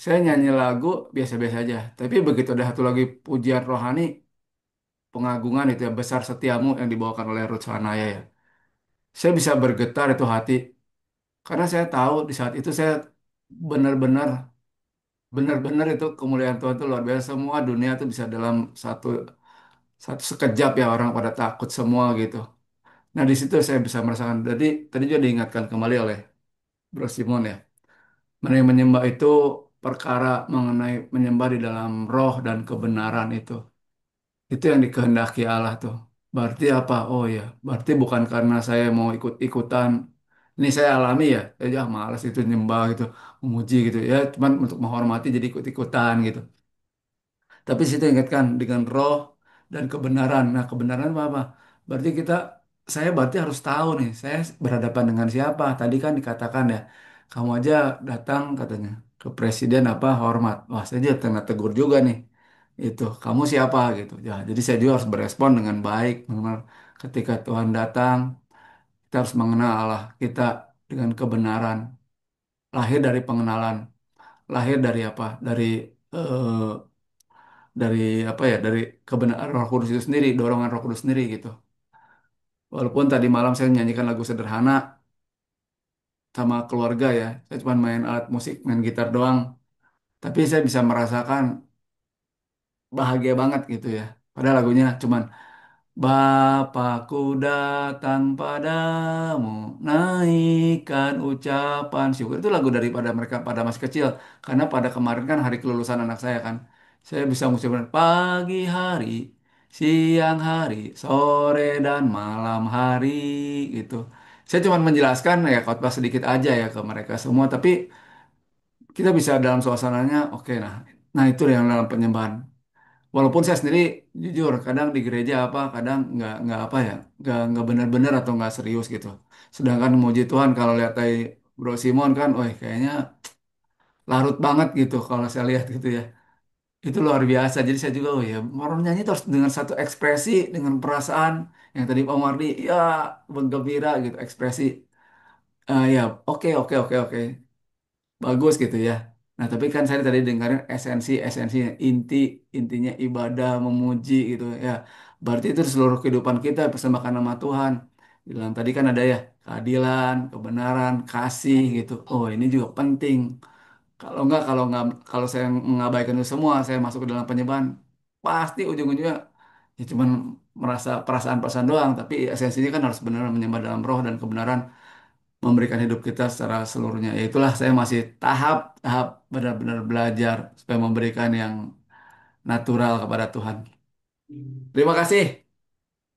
saya nyanyi lagu biasa-biasa aja. Tapi begitu ada satu lagi pujian rohani, pengagungan itu ya besar setiamu yang dibawakan oleh Ruth Sahanaya ya. Saya bisa bergetar itu hati karena saya tahu di saat itu saya benar-benar benar-benar itu kemuliaan Tuhan itu luar biasa. Semua dunia itu bisa dalam satu satu sekejap ya orang pada takut semua gitu. Nah di situ saya bisa merasakan. Jadi tadi juga diingatkan kembali oleh Bro Simon ya. Menyembah itu perkara mengenai menyembah di dalam roh dan kebenaran itu. Itu yang dikehendaki Allah tuh. Berarti apa? Oh ya, berarti bukan karena saya mau ikut-ikutan. Ini saya alami ya. Saya ah malas itu nyembah gitu, memuji gitu ya. Cuman untuk menghormati jadi ikut-ikutan gitu. Tapi situ ingatkan dengan roh. dan kebenaran. Nah, kebenaran apa? Apa? Berarti saya berarti harus tahu nih, saya berhadapan dengan siapa. Tadi kan dikatakan ya, kamu aja datang katanya ke presiden apa hormat. Wah, saya juga kena tegur juga nih. Itu, kamu siapa gitu. Ya, jadi saya juga harus berespon dengan baik. Benar. Ketika Tuhan datang, kita harus mengenal Allah kita dengan kebenaran. Lahir dari pengenalan, lahir dari apa? Dari apa ya? Dari kebenaran Roh Kudus itu sendiri, dorongan Roh Kudus sendiri gitu. Walaupun tadi malam saya menyanyikan lagu sederhana sama keluarga ya, saya cuma main alat musik, main gitar doang. Tapi saya bisa merasakan bahagia banget gitu ya. Padahal lagunya cuman Bapakku datang padamu, naikkan ucapan syukur. Itu lagu daripada mereka pada masih kecil. Karena pada kemarin kan hari kelulusan anak saya kan. Saya bisa mengucapkan pagi hari, siang hari, sore dan malam hari gitu. Saya cuma menjelaskan ya khotbah sedikit aja ya ke mereka semua. Tapi kita bisa dalam suasananya, oke nah itu yang dalam penyembahan. Walaupun saya sendiri jujur kadang di gereja apa kadang nggak apa ya nggak benar-benar atau nggak serius gitu. Sedangkan memuji Tuhan kalau lihat dari Bro Simon kan, oh kayaknya larut banget gitu kalau saya lihat gitu ya. Itu luar biasa. Jadi saya juga oh ya orang nyanyi terus dengan satu ekspresi dengan perasaan yang tadi Pak Mardi ya bergembira gitu ekspresi. Ya oke oke oke oke bagus gitu ya. Nah, tapi kan saya tadi dengarin esensi intinya ibadah, memuji gitu ya. Berarti itu seluruh kehidupan kita persembahkan nama Tuhan. Bilang tadi kan ada ya keadilan, kebenaran, kasih gitu. Oh, ini juga penting. Kalau saya mengabaikan itu semua, saya masuk ke dalam penyembahan, pasti ujung-ujungnya ya cuman merasa perasaan-perasaan doang. Tapi esensinya kan harus benar menyembah dalam roh dan kebenaran memberikan hidup kita secara seluruhnya. Ya itulah saya masih tahap benar-benar belajar supaya memberikan yang natural kepada Tuhan. Terima kasih.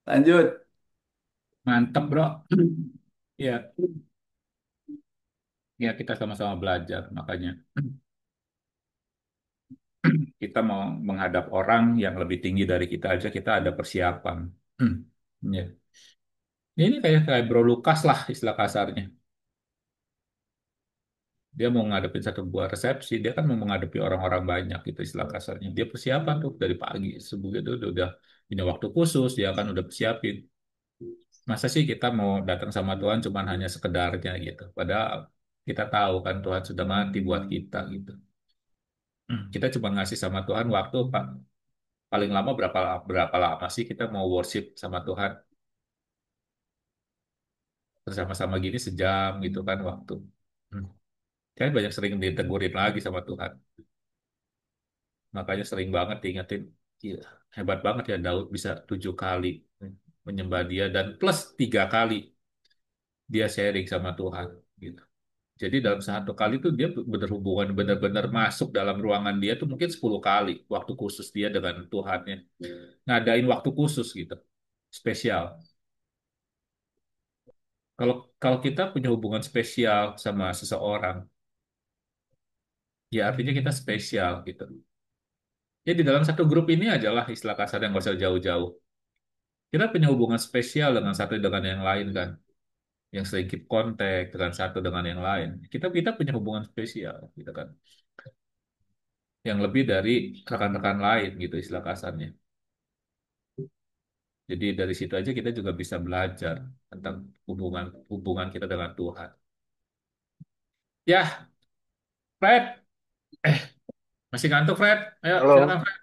Lanjut. Mantap, bro. Ya, ya kita sama-sama belajar. Makanya kita mau menghadap orang yang lebih tinggi dari kita aja, kita ada persiapan. Ya. Ini kayak kayak Bro Lukas lah istilah kasarnya. Dia mau ngadepin satu buah resepsi, dia kan mau menghadapi orang-orang banyak gitu istilah kasarnya. Dia persiapan tuh dari pagi subuh itu udah punya waktu khusus, dia kan udah persiapin. Masa sih kita mau datang sama Tuhan cuman hanya sekedarnya gitu. Padahal kita tahu kan Tuhan sudah mati buat kita gitu. Kita cuma ngasih sama Tuhan waktu Pak. Paling lama berapa berapa lama sih kita mau worship sama Tuhan bersama-sama gini sejam gitu kan waktu. Hmm. Kan banyak sering ditegurin lagi sama Tuhan. Makanya sering banget diingetin, "Gila, hebat banget ya Daud bisa 7 kali menyembah dia dan plus 3 kali dia sharing sama Tuhan gitu. Jadi dalam satu kali tuh dia berhubungan benar-benar masuk dalam ruangan dia tuh mungkin 10 kali waktu khusus dia dengan Tuhannya. Ngadain waktu khusus gitu, spesial. Kalau kalau kita punya hubungan spesial sama seseorang, ya artinya kita spesial gitu. Ya di dalam satu grup ini ajalah istilah kasar yang nggak usah jauh-jauh. Kita punya hubungan spesial dengan satu dengan yang lain kan, yang sering keep kontak dengan satu dengan yang lain. Kita punya hubungan spesial gitu kan, yang lebih dari rekan-rekan lain gitu istilah kasarnya. Jadi dari situ aja kita juga bisa belajar tentang hubungan hubungan kita dengan Tuhan. Ya, Fred, eh masih ngantuk Fred? Ayo Halo, silakan Fred.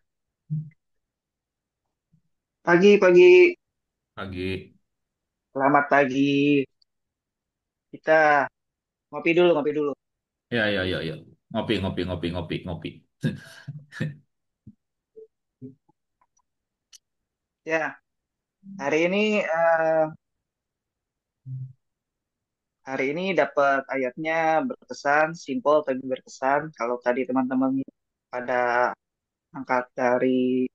pagi-pagi. Pagi. Selamat pagi. Kita ngopi dulu, ngopi dulu. Ya, ya, ya, ya. Ngopi, ngopi, ngopi, ngopi, ngopi. Ya, hari ini hari ini dapat ayatnya berkesan, simpel tapi berkesan. Kalau tadi teman-teman pada angkat dari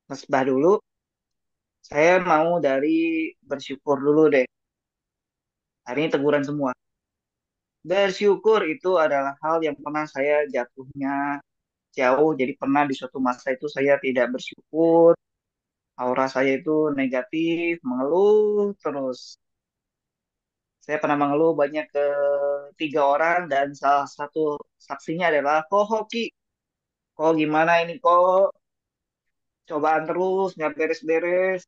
mesbah dulu, saya mau dari bersyukur dulu deh. Hari ini teguran semua. Bersyukur itu adalah hal yang pernah saya jatuhnya jauh. Jadi pernah di suatu masa itu saya tidak bersyukur, aura saya itu negatif, mengeluh terus. Saya pernah mengeluh banyak ke 3 orang dan salah satu saksinya adalah kok Hoki, kok gimana ini kok cobaan terus nggak beres-beres,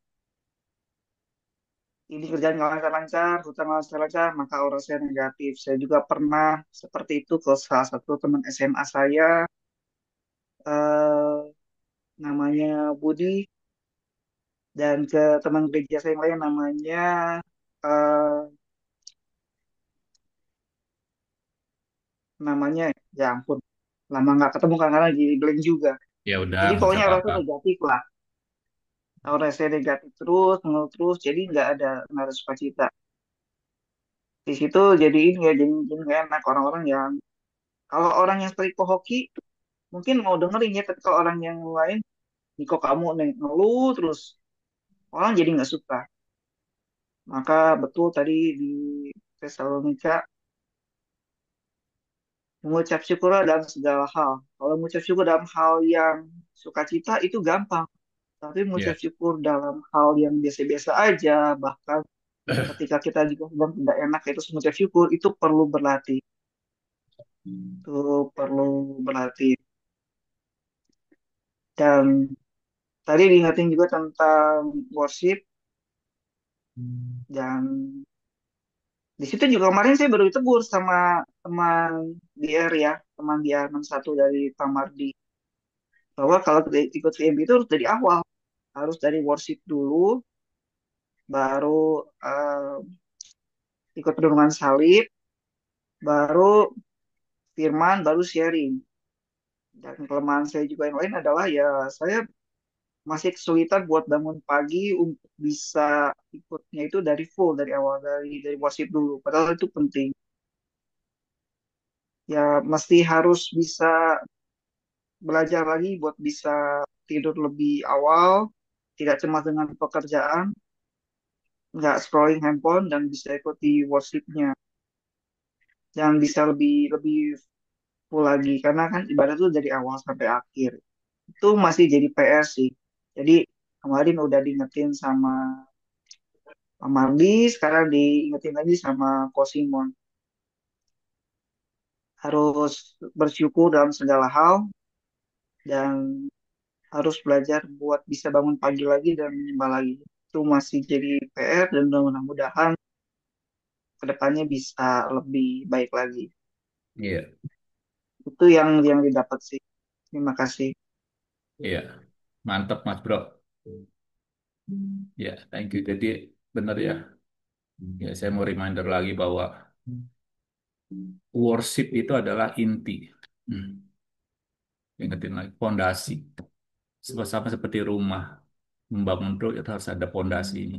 ini kerjaan nggak lancar-lancar, hutang nggak lancar-lancar, maka aura saya negatif. Saya juga pernah seperti itu ke salah satu teman SMA saya, eh, namanya Budi, dan ke teman gereja saya yang lain namanya, eh, namanya, ya ampun, lama nggak ketemu kan karena lagi blank juga. Ya udah, Jadi nggak usah pokoknya aura apa-apa. saya negatif lah. Aura saya negatif terus, mengeluh terus, jadi nggak ada sukacita. Di situ jadiin ya jadi nggak enak orang-orang yang, kalau orang yang sering hoki mungkin mau dengerin ya, tapi kalau orang yang lain, Niko kamu nih ngeluh terus, orang jadi nggak suka. Maka betul tadi di Tesalonika, mengucap syukur dalam segala hal. Kalau mengucap syukur dalam hal yang sukacita itu gampang, tapi mengucap Ya. syukur dalam hal yang biasa-biasa aja, bahkan ketika kita juga sedang tidak enak itu mengucap syukur, itu perlu berlatih. Itu perlu berlatih. Dan tadi diingetin juga tentang worship, dan di situ juga kemarin saya baru ditegur sama teman DR ya, teman DR 61 dari Pamardi, bahwa kalau ikut VMP itu harus dari awal, harus dari worship dulu, baru ikut pedoman salib, baru firman, baru sharing. Dan kelemahan saya juga yang lain adalah ya saya masih kesulitan buat bangun pagi untuk bisa ikutnya itu dari full dari awal, dari worship dulu. Padahal itu penting. Ya mesti harus bisa belajar lagi buat bisa tidur lebih awal, tidak cemas dengan pekerjaan, nggak scrolling handphone, dan bisa ikut di worshipnya, dan bisa lebih lebih full lagi karena kan ibadah itu dari awal sampai akhir itu masih jadi PR sih. Jadi kemarin udah diingetin sama Pak Mardi, sekarang diingetin lagi sama Kosimon, harus bersyukur dalam segala hal, dan harus belajar buat bisa bangun pagi lagi dan menyembah lagi. Itu masih jadi PR dan mudah-mudahan kedepannya bisa lebih baik lagi. Iya, Itu yang didapat sih. Terima kasih. iya. Mantap, Mas Bro. Ya, thank you. Jadi, benar ya. Ya, saya mau reminder lagi bahwa worship itu adalah inti. Hmm. Ingetin lagi, fondasi. Sama seperti rumah. Membangun rumah itu harus ada fondasi ini.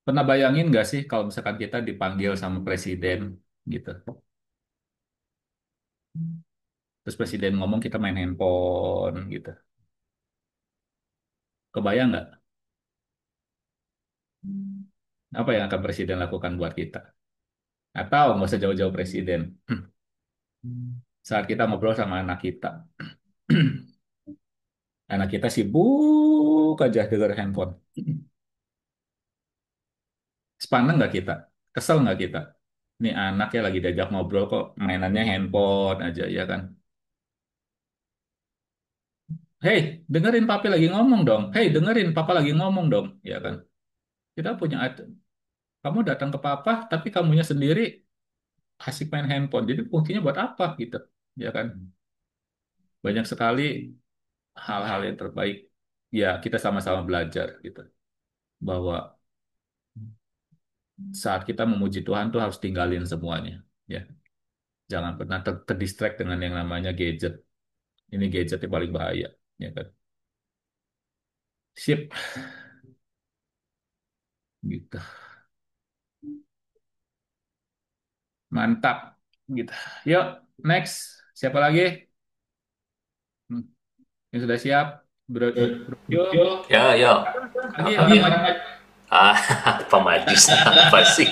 Pernah bayangin nggak sih kalau misalkan kita dipanggil sama presiden gitu. Terus presiden ngomong kita main handphone gitu. Kebayang nggak apa yang akan presiden lakukan buat kita? Atau nggak usah jauh-jauh presiden. Saat kita ngobrol sama anak kita. Anak kita sibuk aja denger handphone. Sepaneng nggak kita? Kesel nggak kita? Ini anak ya lagi diajak ngobrol kok mainannya handphone aja ya kan? Hei, dengerin papi lagi ngomong dong. Hei, dengerin papa lagi ngomong dong. Ya kan? Kita punya, kamu datang ke papa, tapi kamunya sendiri asik main handphone. Jadi fungsinya buat apa gitu? Ya kan? Banyak sekali hal-hal yang terbaik. Ya, kita sama-sama belajar gitu. Bahwa saat kita memuji Tuhan tuh harus tinggalin semuanya. Ya, jangan pernah terdistract dengan yang namanya gadget. Ini gadget yang paling bahaya. Ya kan? Sip, gitu. Mantap, gitu. Yuk, next. Siapa lagi? Hmm, yang sudah siap? Bro, bro, yuk. Ya, ya. Lagi Apa? orang maju. Ah, pemajus apa sih?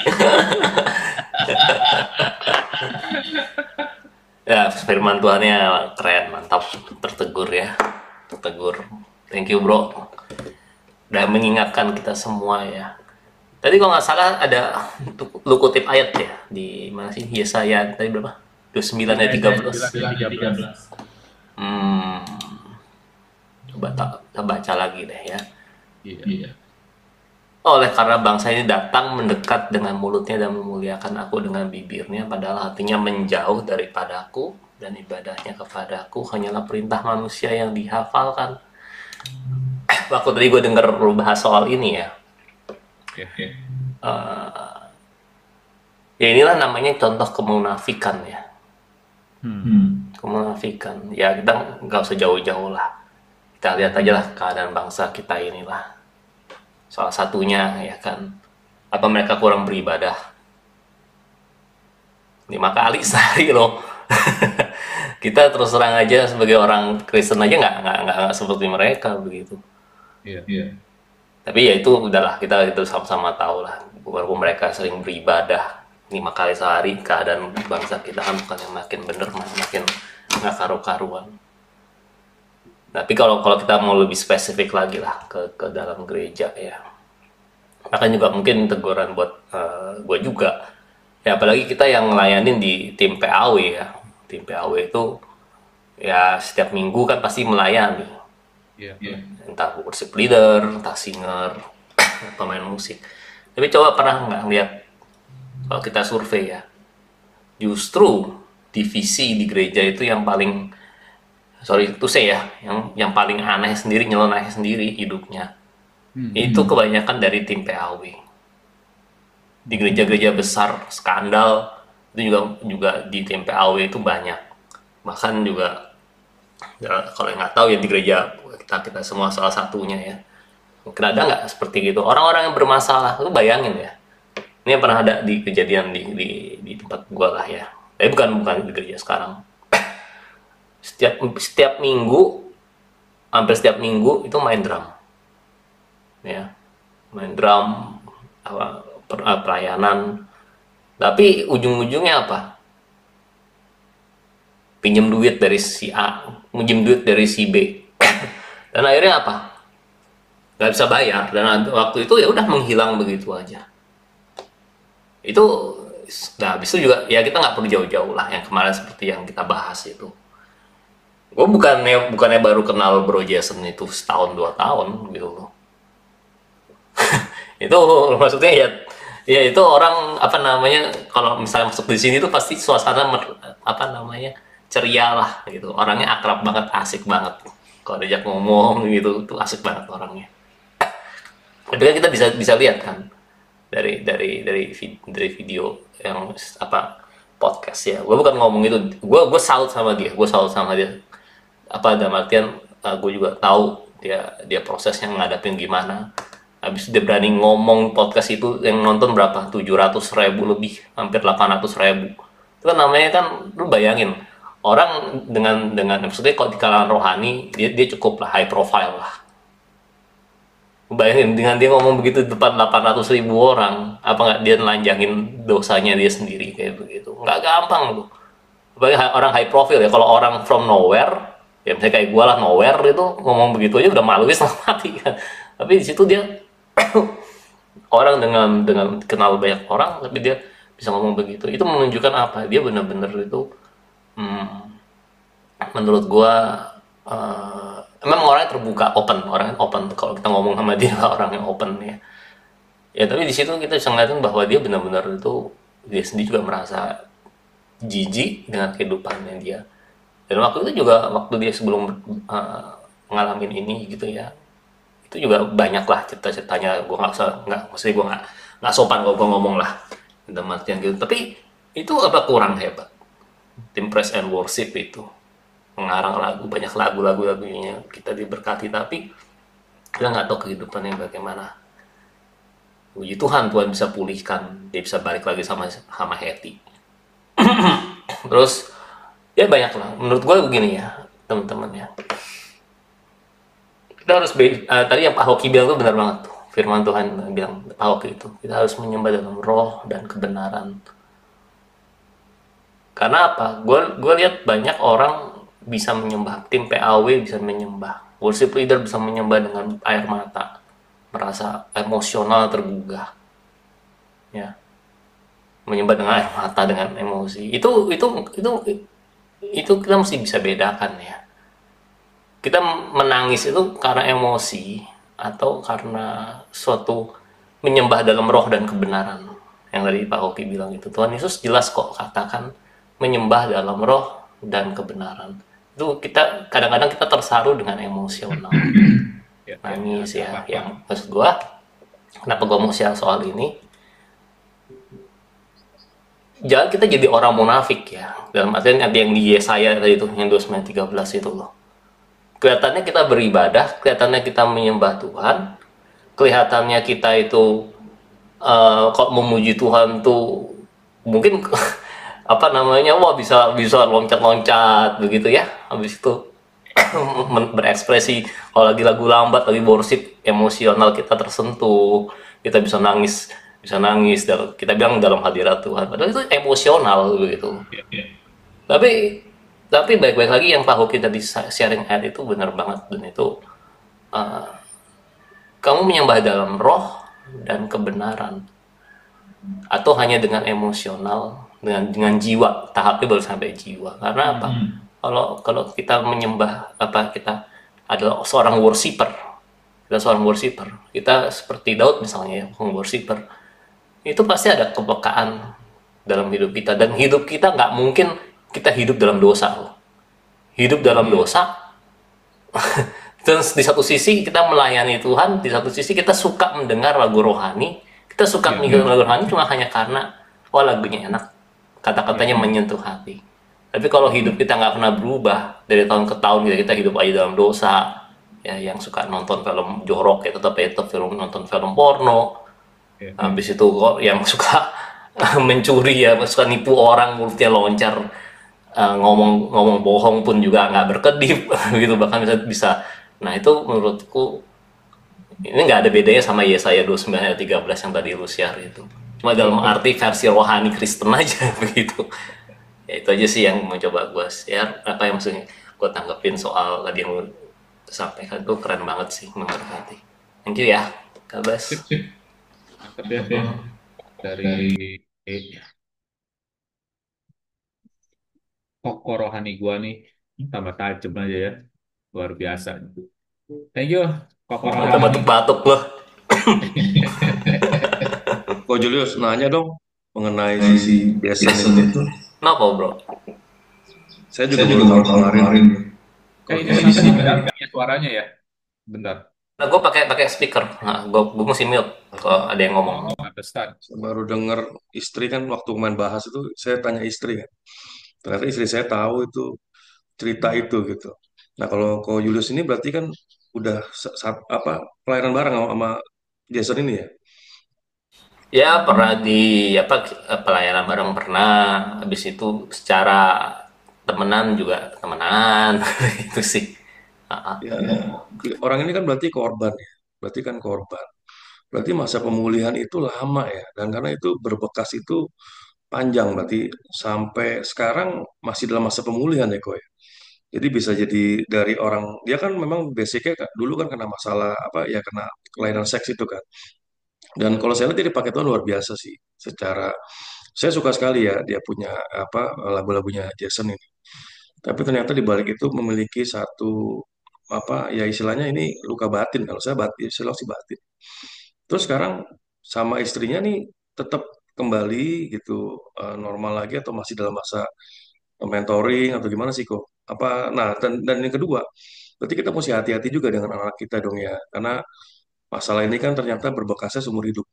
Ya, firman Tuhannya keren, mantap. tetap tertegur ya, tertegur. Thank you bro, udah mengingatkan kita semua ya. Tadi kalau nggak salah ada lu kutip ayat ya di mana sih? Yesaya tadi berapa? 29 ayat 13. Coba kita baca lagi deh ya. Iya. Oleh karena bangsa ini datang mendekat dengan mulutnya dan memuliakan aku dengan bibirnya, padahal hatinya menjauh daripadaku dan ibadahnya kepadaku hanyalah perintah manusia yang dihafalkan. Waktu tadi gue denger lu bahas soal ini ya, ya inilah namanya contoh kemunafikan ya. Kemunafikan ya, kita nggak usah jauh-jauh lah, kita lihat aja lah keadaan bangsa kita inilah. Salah satunya ya kan, apa mereka kurang beribadah 5 kali sehari loh. Kita terus terang aja sebagai orang Kristen aja nggak seperti mereka begitu. Iya. Tapi ya itu udahlah, kita itu sama-sama tahu lah, walaupun mereka sering beribadah 5 kali sehari, keadaan bangsa kita kan bukan yang makin bener, makin nggak karu-karuan. Tapi kalau kita mau lebih spesifik lagi lah ke dalam gereja ya, akan juga mungkin teguran buat gue juga ya, apalagi kita yang ngelayanin di tim PAW ya. Tim PAW itu ya setiap minggu kan pasti melayani. Iya. Entah worship leader, entah singer, pemain musik. Tapi coba pernah nggak lihat kalau kita survei ya, justru divisi di gereja itu yang paling, sorry itu saya ya, yang paling aneh sendiri, nyeleneh sendiri hidupnya, itu kebanyakan dari tim PAW. Di gereja-gereja besar skandal itu juga di tim PAW itu banyak. Bahkan juga ya, kalau yang nggak tahu ya, di gereja kita semua salah satunya ya, mungkin ada nggak seperti gitu orang-orang yang bermasalah. Lu bayangin ya, ini yang pernah ada di kejadian di tempat gua lah ya, tapi bukan di gereja sekarang. Setiap minggu, hampir setiap minggu itu main drum ya, main drum pelayanan, tapi ujung-ujungnya apa? Pinjem duit dari si A, pinjem duit dari si B, dan akhirnya apa? Nggak bisa bayar, dan waktu itu ya udah menghilang begitu aja. Itu, nah habis itu juga ya kita nggak perlu jauh-jauh lah, yang kemarin seperti yang kita bahas itu. Gue bukannya baru kenal Bro Jason itu setahun 2 tahun gitu loh. Itu maksudnya ya itu orang apa namanya, kalau misalnya masuk di sini tuh pasti suasana ceria lah gitu, orangnya akrab banget, asik banget, kalau diajak ngomong gitu tuh asik banget orangnya. Tapi kan kita bisa lihat kan dari video yang podcast ya, gue bukan ngomong itu, gue salut sama dia, apa dalam artian gue juga tahu dia prosesnya ngadapin gimana. Habis dia berani ngomong podcast itu, yang nonton berapa? 700.000 lebih, hampir 800.000. Itu kan namanya kan, lu bayangin, orang dengan maksudnya kalau di kalangan rohani, dia cukup lah high profile lah. Bayangin dengan dia ngomong begitu di depan 800.000 orang, apa nggak dia nelanjangin dosanya dia sendiri kayak begitu? Nggak gampang tuh. Bagi orang high profile ya, kalau orang from nowhere, ya misalnya kayak gue lah, nowhere itu ngomong begitu aja udah malu setengah mati kan. Tapi di situ dia orang dengan kenal banyak orang, tapi dia bisa ngomong begitu. Itu menunjukkan apa? Dia benar-benar itu, menurut gua memang orangnya terbuka, orangnya open. Kalau kita ngomong sama dia orangnya open ya. Ya tapi di situ kita bisa ngeliatin bahwa dia benar-benar itu, dia sendiri juga merasa jijik dengan kehidupannya dia. Dan waktu itu juga, waktu dia sebelum ngalamin ini gitu ya, itu juga banyak lah cerita-ceritanya. Gue maksudnya gue nggak sopan kalau gue ngomong lah dalam artian gitu. Tapi itu apa kurang hebat tim Praise and Worship itu mengarang lagu, banyak lagunya kita diberkati, tapi kita nggak tahu kehidupannya bagaimana. Puji Tuhan bisa pulihkan, dia bisa balik lagi sama Hetty. Terus ya banyak lah, menurut gue begini ya teman-teman ya, kita harus tadi yang Pak Hoki bilang tuh benar banget tuh, firman Tuhan bilang Pak Hoki itu, kita harus menyembah dalam roh dan kebenaran. Karena apa? Gue lihat banyak orang bisa menyembah, tim PAW bisa menyembah, worship leader bisa menyembah dengan air mata, merasa emosional tergugah, ya, menyembah dengan air mata, dengan emosi. Itu kita mesti bisa bedakan ya. Kita menangis itu karena emosi atau karena suatu menyembah dalam roh dan kebenaran. Yang tadi Pak Oki bilang itu, Tuhan Yesus jelas kok katakan menyembah dalam roh dan kebenaran. Itu kita kadang-kadang kita tersaru dengan emosional, Ya, ya, nangis ya, ya. Pak. Yang maksud gua, kenapa gua mau share soal ini? Jangan kita jadi orang munafik ya. Dalam artian yang di Yesaya tadi itu, yang 29:13 itu loh. Kelihatannya kita beribadah, kelihatannya kita menyembah Tuhan, kelihatannya kita itu kok memuji Tuhan tuh mungkin apa namanya, wah bisa bisa loncat-loncat begitu ya, habis itu berekspresi, kalau lagi lagu lambat, lagi worship, emosional kita tersentuh, kita bisa nangis dan kita bilang dalam hadirat Tuhan, padahal itu emosional begitu. Ya, ya. Tapi baik-baik lagi yang Pak Hoki tadi sharing ayat itu benar banget, dan itu kamu menyembah dalam roh dan kebenaran atau hanya dengan emosional, dengan jiwa, tahapnya baru sampai jiwa. Karena apa? Kalau kalau kita menyembah, apa, kita adalah seorang worshiper, kita seorang worshiper, kita seperti Daud misalnya ya, worshiper, itu pasti ada kepekaan dalam hidup kita, dan hidup kita nggak mungkin kita hidup dalam dosa loh. Hidup dalam dosa, dan di satu sisi kita melayani Tuhan, di satu sisi kita suka mendengar lagu rohani, kita suka mendengar lagu rohani cuma hanya karena oh lagunya enak, kata-katanya menyentuh hati. Tapi kalau hidup kita nggak pernah berubah dari tahun ke tahun, kita hidup aja dalam dosa, ya, yang suka nonton film jorok ya tetap film, nonton film porno, habis itu kok yang suka mencuri ya, suka nipu orang, mulutnya loncar, ngomong bohong pun juga nggak berkedip gitu, bahkan bisa. Nah itu menurutku ini nggak ada bedanya sama Yesaya 29 ayat 13 yang tadi lu share itu, cuma dalam arti versi rohani Kristen aja begitu. Ya itu aja sih yang mau coba gue share, apa yang maksudnya gue tanggepin soal tadi yang lu sampaikan. Tuh keren banget sih, memberkati. Thank you ya Kabas. Sip, sip. Mantap ya, Vin. Dari koko rohani gua nih tambah tajam aja ya, luar biasa. Thank you koko Kita rohani. batuk-batuk loh. Kok Julius nanya dong mengenai sisi Jason itu. Kenapa bro? Saya juga baru tahu kemarin. Ini kenapa ya suaranya ya? Bentar. Nah, gue pakai pakai speaker. Nah, gue mesti mute kalau ada yang ngomong. Pantesan. Saya baru dengar istri kan waktu main bahas itu, saya tanya istri kan. Ternyata istri saya tahu itu cerita itu gitu. Nah kalau Julius ini berarti kan udah apa pelayanan bareng sama Jason ini ya? Ya pernah di apa, pelayanan bareng pernah. Habis itu secara temenan juga temenan itu sih. Ya, orang ini kan berarti korban ya. Berarti kan korban. Berarti masa pemulihan itu lama ya. Dan karena itu berbekas itu panjang berarti sampai sekarang masih dalam masa pemulihan ya kok ya. Jadi bisa jadi dari orang dia kan memang basicnya dulu kan kena masalah apa ya kena kelainan seks itu kan. Dan kalau saya lihat dia dipakai Tuhan luar biasa sih. Secara saya suka sekali ya dia punya apa lagu-lagunya Jason ini. Tapi ternyata di balik itu memiliki satu apa ya istilahnya ini luka batin kalau saya batin, istilah sih batin. Terus sekarang sama istrinya nih tetap kembali gitu normal lagi atau masih dalam masa mentoring atau gimana sih kok? Apa nah dan yang kedua, berarti kita mesti hati-hati juga dengan anak-anak kita dong ya. Karena masalah ini kan ternyata berbekasnya seumur hidup.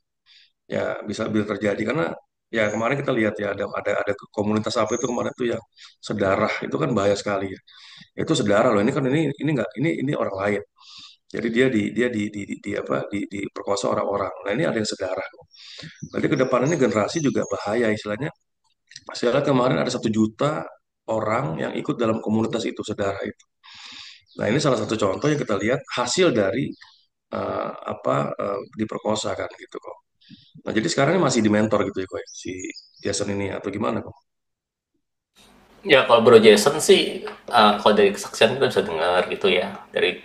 Ya bisa terjadi karena ya kemarin kita lihat ya ada komunitas apa itu kemarin tuh yang sedarah itu kan bahaya sekali ya. Itu sedarah loh ini kan ini enggak ini orang lain. Jadi dia di apa diperkosa orang-orang. Nah ini ada yang sedarah. Berarti ke depan ini generasi juga bahaya istilahnya. Saya lihat kemarin ada 1 juta orang yang ikut dalam komunitas itu sedarah itu. Nah ini salah satu contoh yang kita lihat hasil dari apa diperkosa kan gitu kok. Nah jadi sekarang ini masih di mentor gitu ya kok ya, si Jason ini atau gimana kok? Ya kalau Bro Jason sih, kalau dari kesaksian kita bisa dengar gitu ya, dari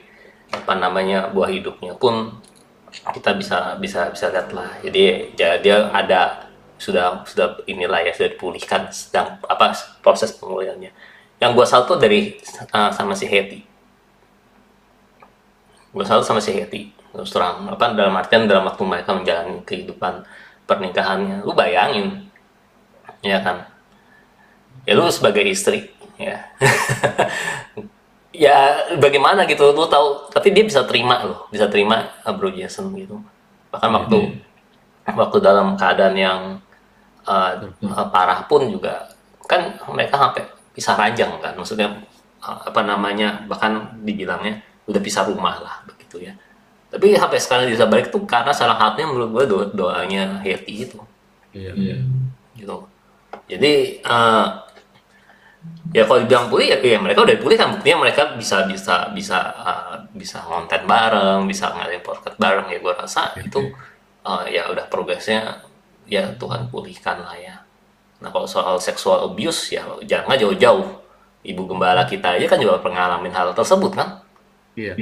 apa namanya buah hidupnya pun kita bisa lihat lah. Jadi ya, dia ada sudah inilah ya, sudah dipulihkan, sedang apa proses pemulihannya. Yang gua salut tuh dari sama si Hetty. Gua salut sama si Hetty. Terus terang apa dalam artian dalam waktu mereka menjalani kehidupan pernikahannya, lu bayangin ya kan, ya lu sebagai istri ya ya bagaimana gitu lu tahu, tapi dia bisa terima loh, bisa terima Bro Jason gitu. Bahkan Iya, waktu waktu dalam keadaan yang betul. parah pun juga kan mereka sampai pisah ranjang kan, maksudnya apa namanya, bahkan dibilangnya udah pisah rumah lah begitu ya. Tapi sampai sekarang bisa balik tuh karena salah satunya menurut gue doanya Hetty itu Iya, betul. gitu. Jadi ya kalau dibilang pulih ya, ya mereka udah pulih kan, buktinya mereka bisa konten bareng, bisa ngadain podcast bareng, ya gue rasa itu ya udah progresnya, ya Tuhan pulihkan lah ya. Nah kalau soal sexual abuse ya jangan jauh-jauh, ibu gembala kita aja kan juga pernah ngalamin hal tersebut kan. Iya,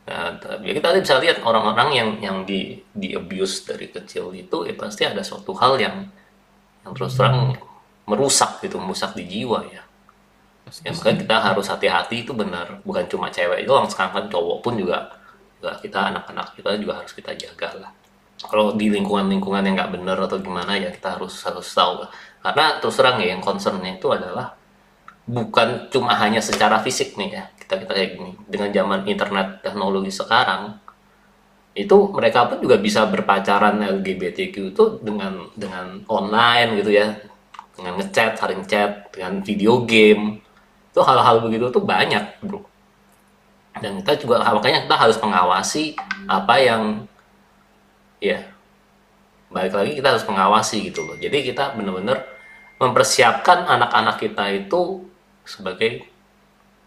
Nah, ya kita bisa lihat orang-orang yang di abuse dari kecil itu ya pasti ada suatu hal yang terus terang merusak di jiwa ya. Ya pasti. makanya kita harus hati-hati, itu benar, bukan cuma cewek doang, sekarang kan cowok pun juga kita, anak-anak kita juga harus kita jaga lah. Kalau di lingkungan-lingkungan yang nggak benar atau gimana ya kita harus harus tahu lah. Karena terus terang ya, yang concernnya itu adalah bukan cuma hanya secara fisik nih ya, kita kita kayak gini dengan zaman internet teknologi sekarang, itu mereka pun juga bisa berpacaran LGBTQ itu dengan online gitu ya, dengan ngechat, saling chat, dengan video game, itu hal-hal begitu tuh banyak bro. Dan kita juga makanya kita harus mengawasi apa yang, ya balik lagi kita harus mengawasi gitu loh. Jadi kita benar-benar mempersiapkan anak-anak kita itu sebagai,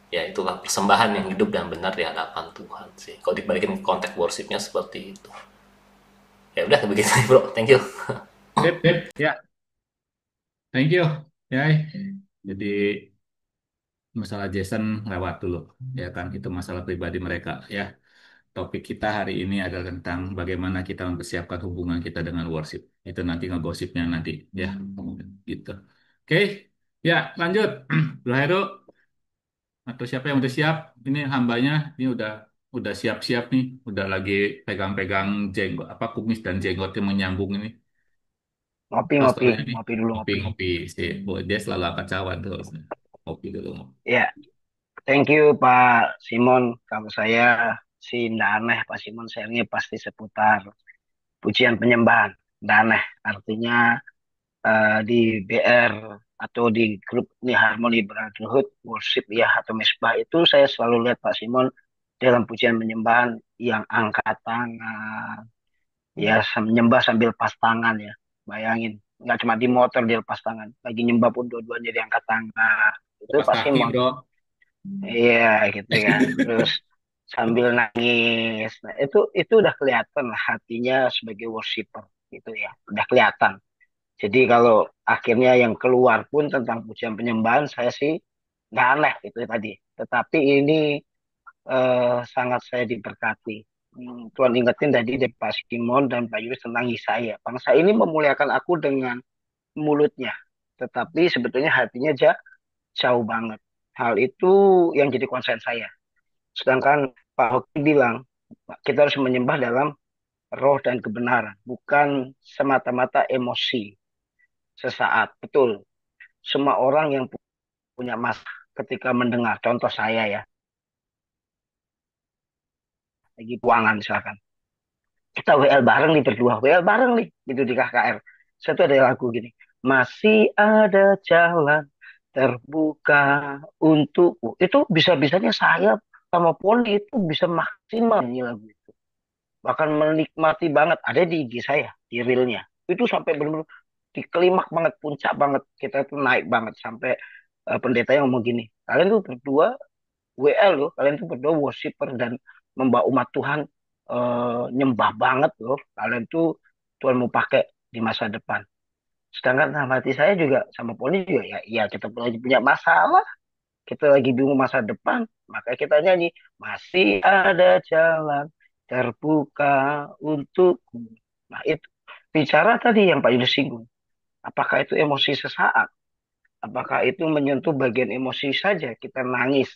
ya itulah, persembahan yang hidup dan benar di hadapan Tuhan sih. Kalau dibalikin konteks worshipnya seperti itu. Ya udah begitu bro, thank you. Sip, ya, thank you. Ya, jadi masalah Jason lewat dulu, ya kan? Itu masalah pribadi mereka, ya. Topik kita hari ini adalah tentang bagaimana kita mempersiapkan hubungan kita dengan worship. Itu nanti ngegosipnya nanti, ya, gitu. Oke, ya, lanjut. Bro Heru, atau siapa yang udah siap? Ini hambanya, ini udah siap-siap nih, udah lagi pegang-pegang jenggot, apa kumis dan jenggot yang menyambung ini. Ngopi, ngopi, Pastornya nih, ngopi dulu, ngopi. ngopi-ngopi sih. Oh, dia selalu angkat cawan terus. Ngopi dulu. Ya, thank you Pak Simon. Kalau saya sih nggak aneh, Pak Simon sharingnya pasti seputar pujian penyembahan. Nggak aneh, artinya di BR atau di grup ini Harmony Brotherhood Worship ya atau Mesbah itu saya selalu lihat Pak Simon dalam pujian penyembahan yang angkat tangan, ya nyembah sambil pas tangan ya. Bayangin, nggak cuma di motor dia lepas tangan, lagi nyembah pun dua-duanya diangkat tangan. Itu Lepas Pak kaki, Simon. bro. Iya gitu kan. Terus sambil nangis. Nah, itu udah kelihatan lah hatinya sebagai worshiper gitu ya. Udah kelihatan. Jadi kalau akhirnya yang keluar pun tentang pujian penyembahan saya sih nggak aneh itu tadi. Tetapi ini sangat saya diberkati. Tuhan ingetin tadi dari Pak Simon dan Pak Yus tentang Yesaya. Bangsa ini memuliakan aku dengan mulutnya. Tetapi sebetulnya hatinya jauh banget. Hal itu yang jadi konsen saya. Sedangkan Pak Hoki bilang, kita harus menyembah dalam roh dan kebenaran, bukan semata-mata emosi sesaat. Betul, semua orang yang punya masalah ketika mendengar, contoh saya ya, lagi keuangan misalkan. Kita WL bareng nih berdua, WL bareng nih, gitu di KKR. Satu ada lagu gini, masih ada jalan terbuka untukku. Itu bisa-bisanya saya sama Poli itu bisa maksimal nyanyi lagu itu. Bahkan menikmati banget, ada di IG saya di reelnya itu sampai benar-benar di kelimak banget, puncak banget, kita tuh naik banget sampai pendeta yang ngomong gini, kalian tuh berdua WL loh, kalian tuh berdua worshiper dan membawa umat Tuhan nyembah banget loh, kalian tuh Tuhan mau pakai di masa depan. Sedangkan dalam hati saya juga sama Poni juga ya, ya kita lagi punya masalah, kita lagi bingung masa depan, maka kita nyanyi masih ada jalan terbuka untukku. Nah itu bicara tadi yang Pak Yunus singgung. Apakah itu emosi sesaat? Apakah itu menyentuh bagian emosi saja? Kita nangis,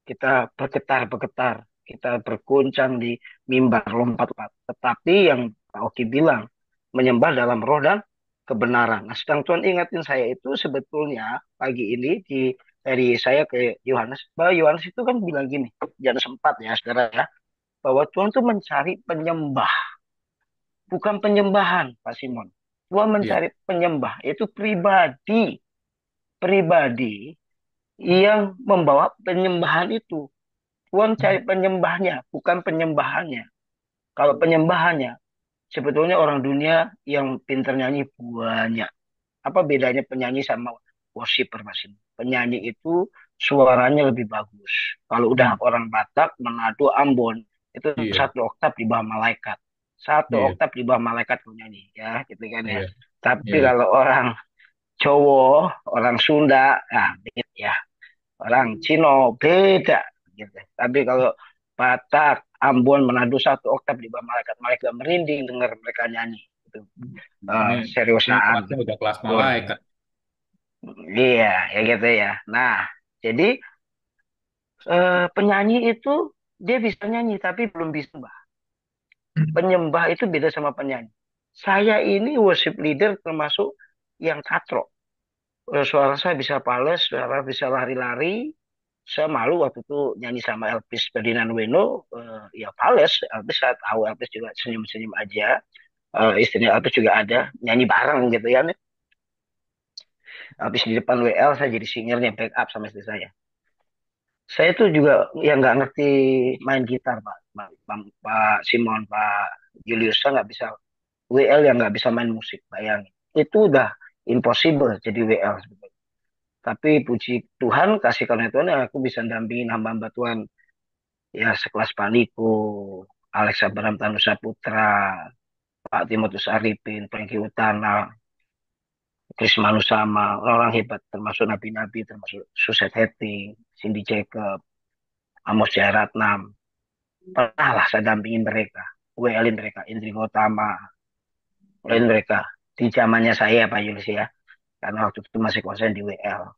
kita bergetar-bergetar, kita bergoncang di mimbar lompat-lompat. Tetapi yang Pak Oki bilang, menyembah dalam roh dan kebenaran. Nah, sedang Tuhan ingatin saya itu sebetulnya pagi ini dari saya ke Yohanes, bahwa Yohanes itu kan bilang gini, jangan sempat ya saudara ya, bahwa Tuhan tuh mencari penyembah, bukan penyembahan, Pak Simon. Tuhan Iya. mencari penyembah, itu pribadi, pribadi yang membawa penyembahan itu. Tuhan cari penyembahnya, bukan penyembahannya. Kalau penyembahannya, sebetulnya orang dunia yang pinter nyanyi banyak. Apa bedanya penyanyi sama worshiper masing? Penyanyi itu suaranya lebih bagus. Kalau udah Hmm. orang Batak, Manado, Ambon, itu Iya, satu oktav di bawah malaikat. Satu iya, oktav di bawah malaikat penyanyi, ya, gitu kan ya. iya, Tapi iya. kalau orang Jawa, orang Sunda, nah, beda ya. Orang Cino beda gitu. Tapi kalau Batak, Ambon, Manado satu oktav di bawah malaikat, malaikat merinding dengar mereka nyanyi. Gitu. Ini, ini Seriusan. kelasnya udah kelas Luar. malaikat. Iya, ya gitu ya. Nah, jadi penyanyi itu dia bisa nyanyi tapi belum bisa sembah. Penyembah itu beda sama penyanyi. Saya ini worship leader termasuk yang katrok. Suara saya bisa pales, suara bisa lari-lari. Saya malu waktu itu nyanyi sama Elvis Ferdinand Bueno, ya pales. Elvis saya tahu Elvis juga senyum-senyum aja. Istrinya Elvis juga ada nyanyi bareng gitu ya. Elvis di depan WL saya jadi singernya backup sama istri saya. Saya tuh juga yang nggak ngerti main gitar Pak Simon, Pak Julius, saya nggak bisa WL yang nggak bisa main musik, bayangin. Itu udah impossible jadi WL. Tapi puji Tuhan, kasih karunia Tuhan, ya aku bisa dampingin hamba-hamba Tuhan ya sekelas Pak Niko, Alex Abraham Tanusa Putra, Pak Timotius Arifin, Franky Utana, Chris Manusama, orang hebat termasuk nabi-nabi, termasuk Suset Hetty, Cindy Jacob, Amos Jayaratnam. Pernah lah saya dampingin mereka, WL-in mereka, Indri Gotama, lain mereka. Di zamannya saya Pak Yulis ya, karena waktu itu masih konsen di WL.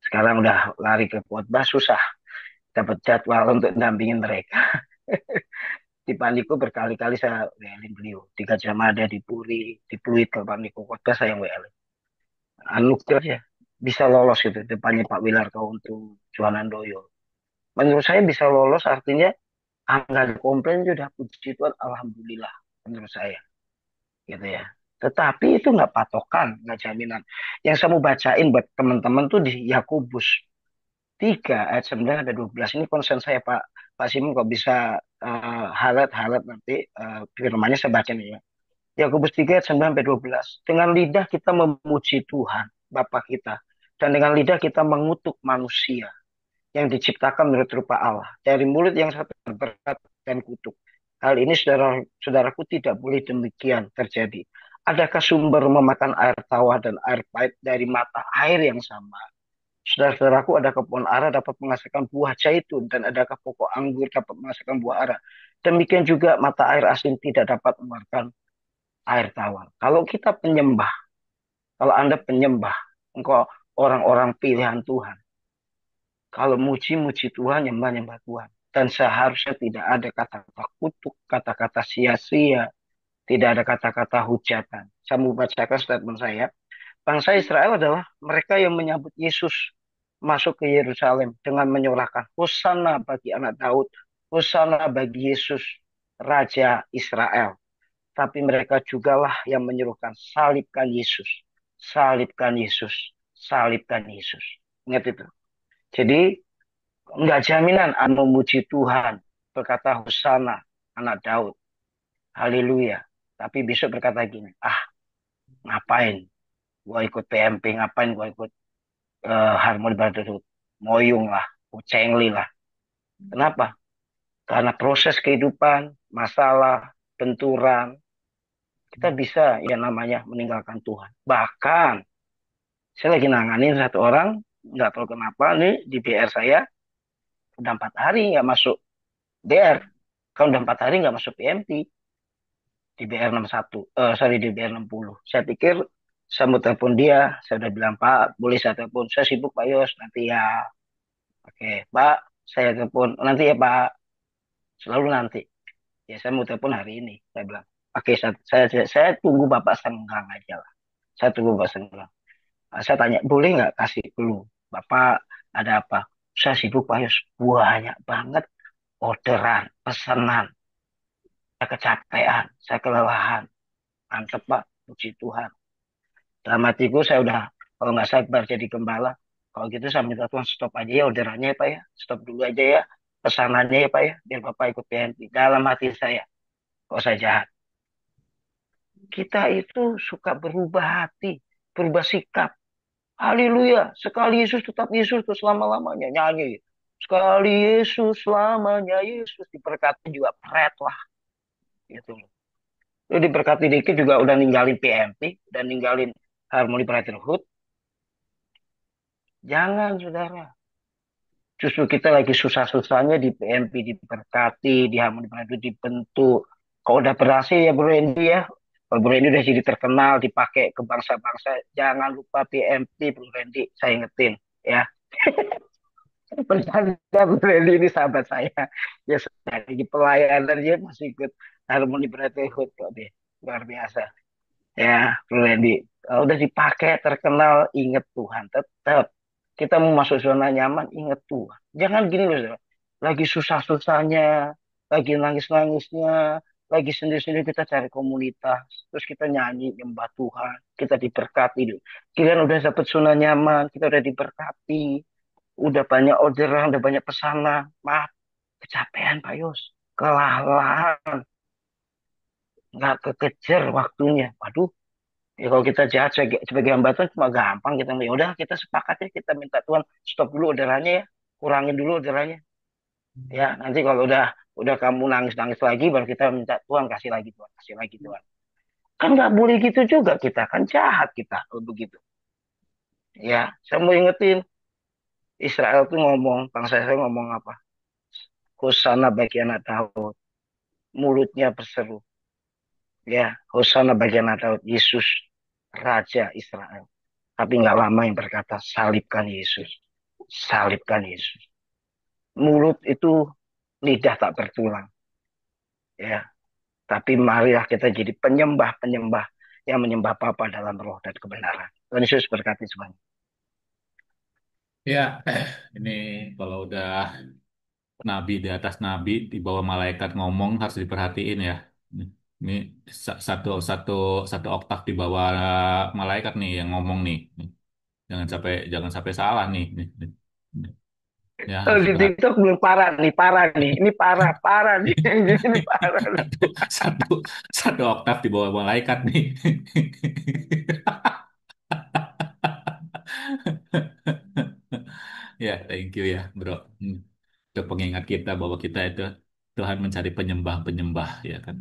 Sekarang udah lari ke khotbah, susah dapat jadwal untuk dampingin mereka. Di Paniko berkali-kali saya WL-in beliau. 3 jam ada di Puri, di Pluit ke Paniko khotbah saya WL. Anugerah ya, bisa lolos gitu depannya Pak Wilarto untuk Johanandoyo. Menurut saya bisa lolos artinya nggak ada komplain sudah puji Tuhan alhamdulillah menurut saya gitu ya. Tetapi itu nggak patokan, nggak jaminan. Yang saya mau bacain buat teman-teman tuh di Yakobus 3 ayat 9 sampai 12 ini konsen saya Pak Simon kok bisa highlight nanti firmannya saya baca nih ya. Yakobus 3 ayat 9 sampai 12. Dengan lidah kita memuji Tuhan Bapa kita dan dengan lidah kita mengutuk manusia yang diciptakan menurut rupa Allah. Dari mulut yang satu berkat dan kutuk. Hal ini saudaraku tidak boleh demikian terjadi. Adakah sumber memakan air tawar dan air pahit dari mata air yang sama? Saudara-saudaraku, adakah pohon ara dapat menghasilkan buah zaitun dan adakah pokok anggur dapat menghasilkan buah ara? Demikian juga mata air asin tidak dapat mengeluarkan air tawar. Kalau kita penyembah, kalau Anda penyembah, engkau orang-orang pilihan Tuhan, kalau muji-muji Tuhan, nyembah-nyembah Tuhan. Dan seharusnya tidak ada kata-kata kutuk, kata-kata sia-sia, tidak ada kata-kata hujatan. Saya mau bacakan statement saya. Bangsa Israel adalah mereka yang menyambut Yesus masuk ke Yerusalem dengan menyurahkan Hosana bagi anak Daud, Hosana bagi Yesus, Raja Israel. Tapi mereka jugalah yang menyuruhkan salibkan Yesus, salibkan Yesus, salibkan Yesus. Ingat itu. Jadi enggak jaminan memuji Tuhan, berkata Hosana, anak Daud, haleluya. Tapi besok berkata gini, ngapain gua ikut PMP, ngapain gua ikut Harmoni Brotherhood, moyung lah, ucengli lah. Kenapa? Karena proses kehidupan, masalah, benturan, kita bisa yang namanya meninggalkan Tuhan. Bahkan saya lagi nanganin satu orang, nggak tahu kenapa nih di BR saya udah 4 hari nggak masuk BR, kan udah 4 hari nggak masuk PMT di BR 61, sorry di BR 60. Saya pikir saya mau telepon dia, saya udah bilang Pak, boleh saya telepon? Saya sibuk Pak Yos, nanti ya. Oke, Pak, saya telepon nanti ya Pak, selalu nanti. Ya saya mau telepon hari ini, saya bilang. Oke, saya tunggu Bapak senggang aja lah. Saya tunggu Bapak senggang. Saya tanya, boleh nggak kasih dulu? Bapak ada apa? Saya sibuk Pak Yos, banyak banget orderan, pesanan. Saya kecapean, saya kelelahan. Mantep Pak, puji Tuhan. Dalam hatiku saya udah, kalau nggak sabar jadi gembala. Kalau gitu saya minta Tuhan stop aja ya orderannya ya Pak ya. Stop dulu aja ya pesanannya ya Pak ya. Biar Bapak ikut PNP. Dalam hati saya, kok saya jahat. Kita itu suka berubah hati, berubah sikap. Haleluya, sekali Yesus tetap Yesus tuh selama-lamanya. Nyanyi. Sekali Yesus selamanya Yesus diberkati juga pret lah. Gitu. Lu diberkati dikit juga udah ninggalin PMP, udah ninggalin Harmony Brotherhood. Jangan saudara. Justru kita lagi susah-susahnya di PMP diberkati, di Harmony Brotherhood dibentuk. Kalau udah berhasil ya Bro Randy ya. Kalau Bro Randy udah jadi terkenal, dipakai ke bangsa-bangsa. Jangan lupa PMP Bro Randy, saya ingetin ya. Bercanda Bro Randy ini sahabat saya. Ya sudah lagi pelayanan dia masih ikut Harmony Brotherhood kok dia. Luar biasa. Ya, Bro Randy. Kalau udah dipakai terkenal, inget Tuhan. Tetap kita mau masuk zona nyaman, inget Tuhan. Jangan gini loh, saudara. Lagi susah-susahnya, lagi nangis-nangisnya, lagi sendiri-sendiri kita cari komunitas. Terus kita nyanyi, nyembah Tuhan. Kita diberkati. Kalian udah dapet zona nyaman, kita udah diberkati. Udah banyak orderan, udah banyak pesanan. Maaf, kecapean Pak Yos. Kelelahan, nggak kekejar waktunya. Waduh, ya kalau kita jahat sebagai hamba Tuhan cuma gampang kita ya udah kita sepakat ya kita minta Tuhan stop dulu orderannya ya, kurangin dulu orderannya. Ya, nanti kalau udah kamu nangis-nangis lagi baru kita minta Tuhan kasih lagi Tuhan, kasih lagi Tuhan. Kan nggak boleh gitu juga kita, kan jahat kita kalau begitu. Ya, saya mau ingetin Israel tuh ngomong, bangsa saya ngomong apa? Hosana bagi anak Daud, mulutnya berseru. Ya, Hosana bagi anak Daud, Yesus Raja Israel. Tapi nggak lama yang berkata, salibkan Yesus. Salibkan Yesus. Mulut itu lidah tak bertulang. Ya, tapi marilah kita jadi penyembah-penyembah yang menyembah Bapa dalam roh dan kebenaran. Tuhan Yesus berkati semuanya. Ya, ini kalau udah nabi di atas nabi, di bawah malaikat ngomong harus diperhatiin ya. Ini satu satu satu oktav di bawah malaikat nih yang ngomong nih. Jangan sampai salah nih. Nih. Ya Oh, harus di diperhatikan. TikTok belum parah nih, parah nih. Ini parah, parah nih. Ini parah. Satu satu satu oktav di bawah malaikat nih. Ya, thank you ya, bro. Untuk pengingat kita bahwa kita itu Tuhan mencari penyembah-penyembah, ya kan.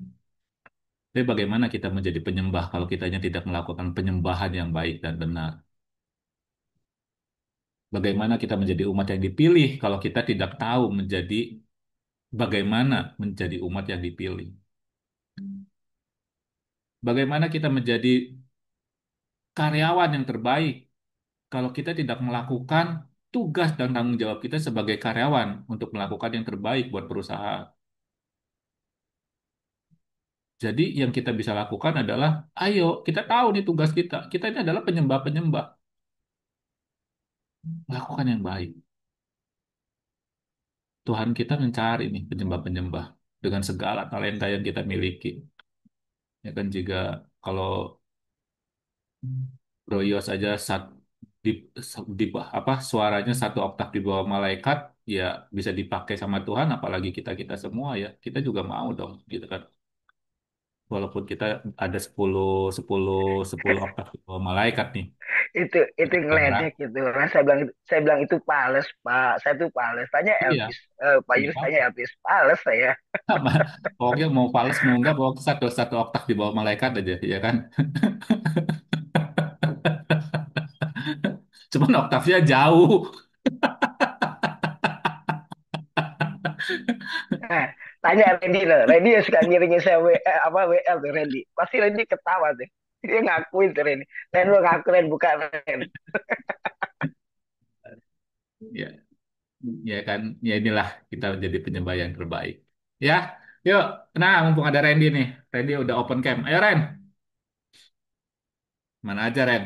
Tapi bagaimana kita menjadi penyembah kalau kitanya tidak melakukan penyembahan yang baik dan benar? Bagaimana kita menjadi umat yang dipilih kalau kita tidak tahu bagaimana menjadi umat yang dipilih? Bagaimana kita menjadi karyawan yang terbaik kalau kita tidak melakukan tugas dan tanggung jawab kita sebagai karyawan untuk melakukan yang terbaik buat perusahaan? Jadi yang kita bisa lakukan adalah, ayo kita tahu nih tugas kita. Kita ini adalah penyembah-penyembah. Lakukan yang baik. Tuhan kita mencari nih penyembah-penyembah dengan segala talenta yang kita miliki. Ya kan juga kalau Broyos aja di, di apa suaranya satu oktav di bawah malaikat ya bisa dipakai sama Tuhan apalagi kita-kita semua ya. Kita juga mau dong gitu kan. Walaupun kita ada 10 10 10 oktav di bawah malaikat nih. itu ngeledek Sekarang, gitu. Nah, saya bilang itu pales, Pak. Saya tuh pales. Tanya iya, Elvis, Pak nggak Yunus tanya apa-apa. Elvis, pales saya. Sama. Pokoknya mau fals mau enggak, bawa satu satu oktav di bawah malaikat aja, ya kan? Cuman oktavnya jauh. Nah, tanya Randy loh. Randy yang suka ngiringin saya WL tuh Randy. Pasti Randy ketawa tuh. Dia ngakuin tuh Randy. Ren lo ngakuin bukan Ren. Ya, ya kan, ya inilah kita jadi penyembah yang terbaik. Ya, yuk, nah mumpung ada Randy nih, Randy udah open camp. Ayo Ren, mana aja Ren?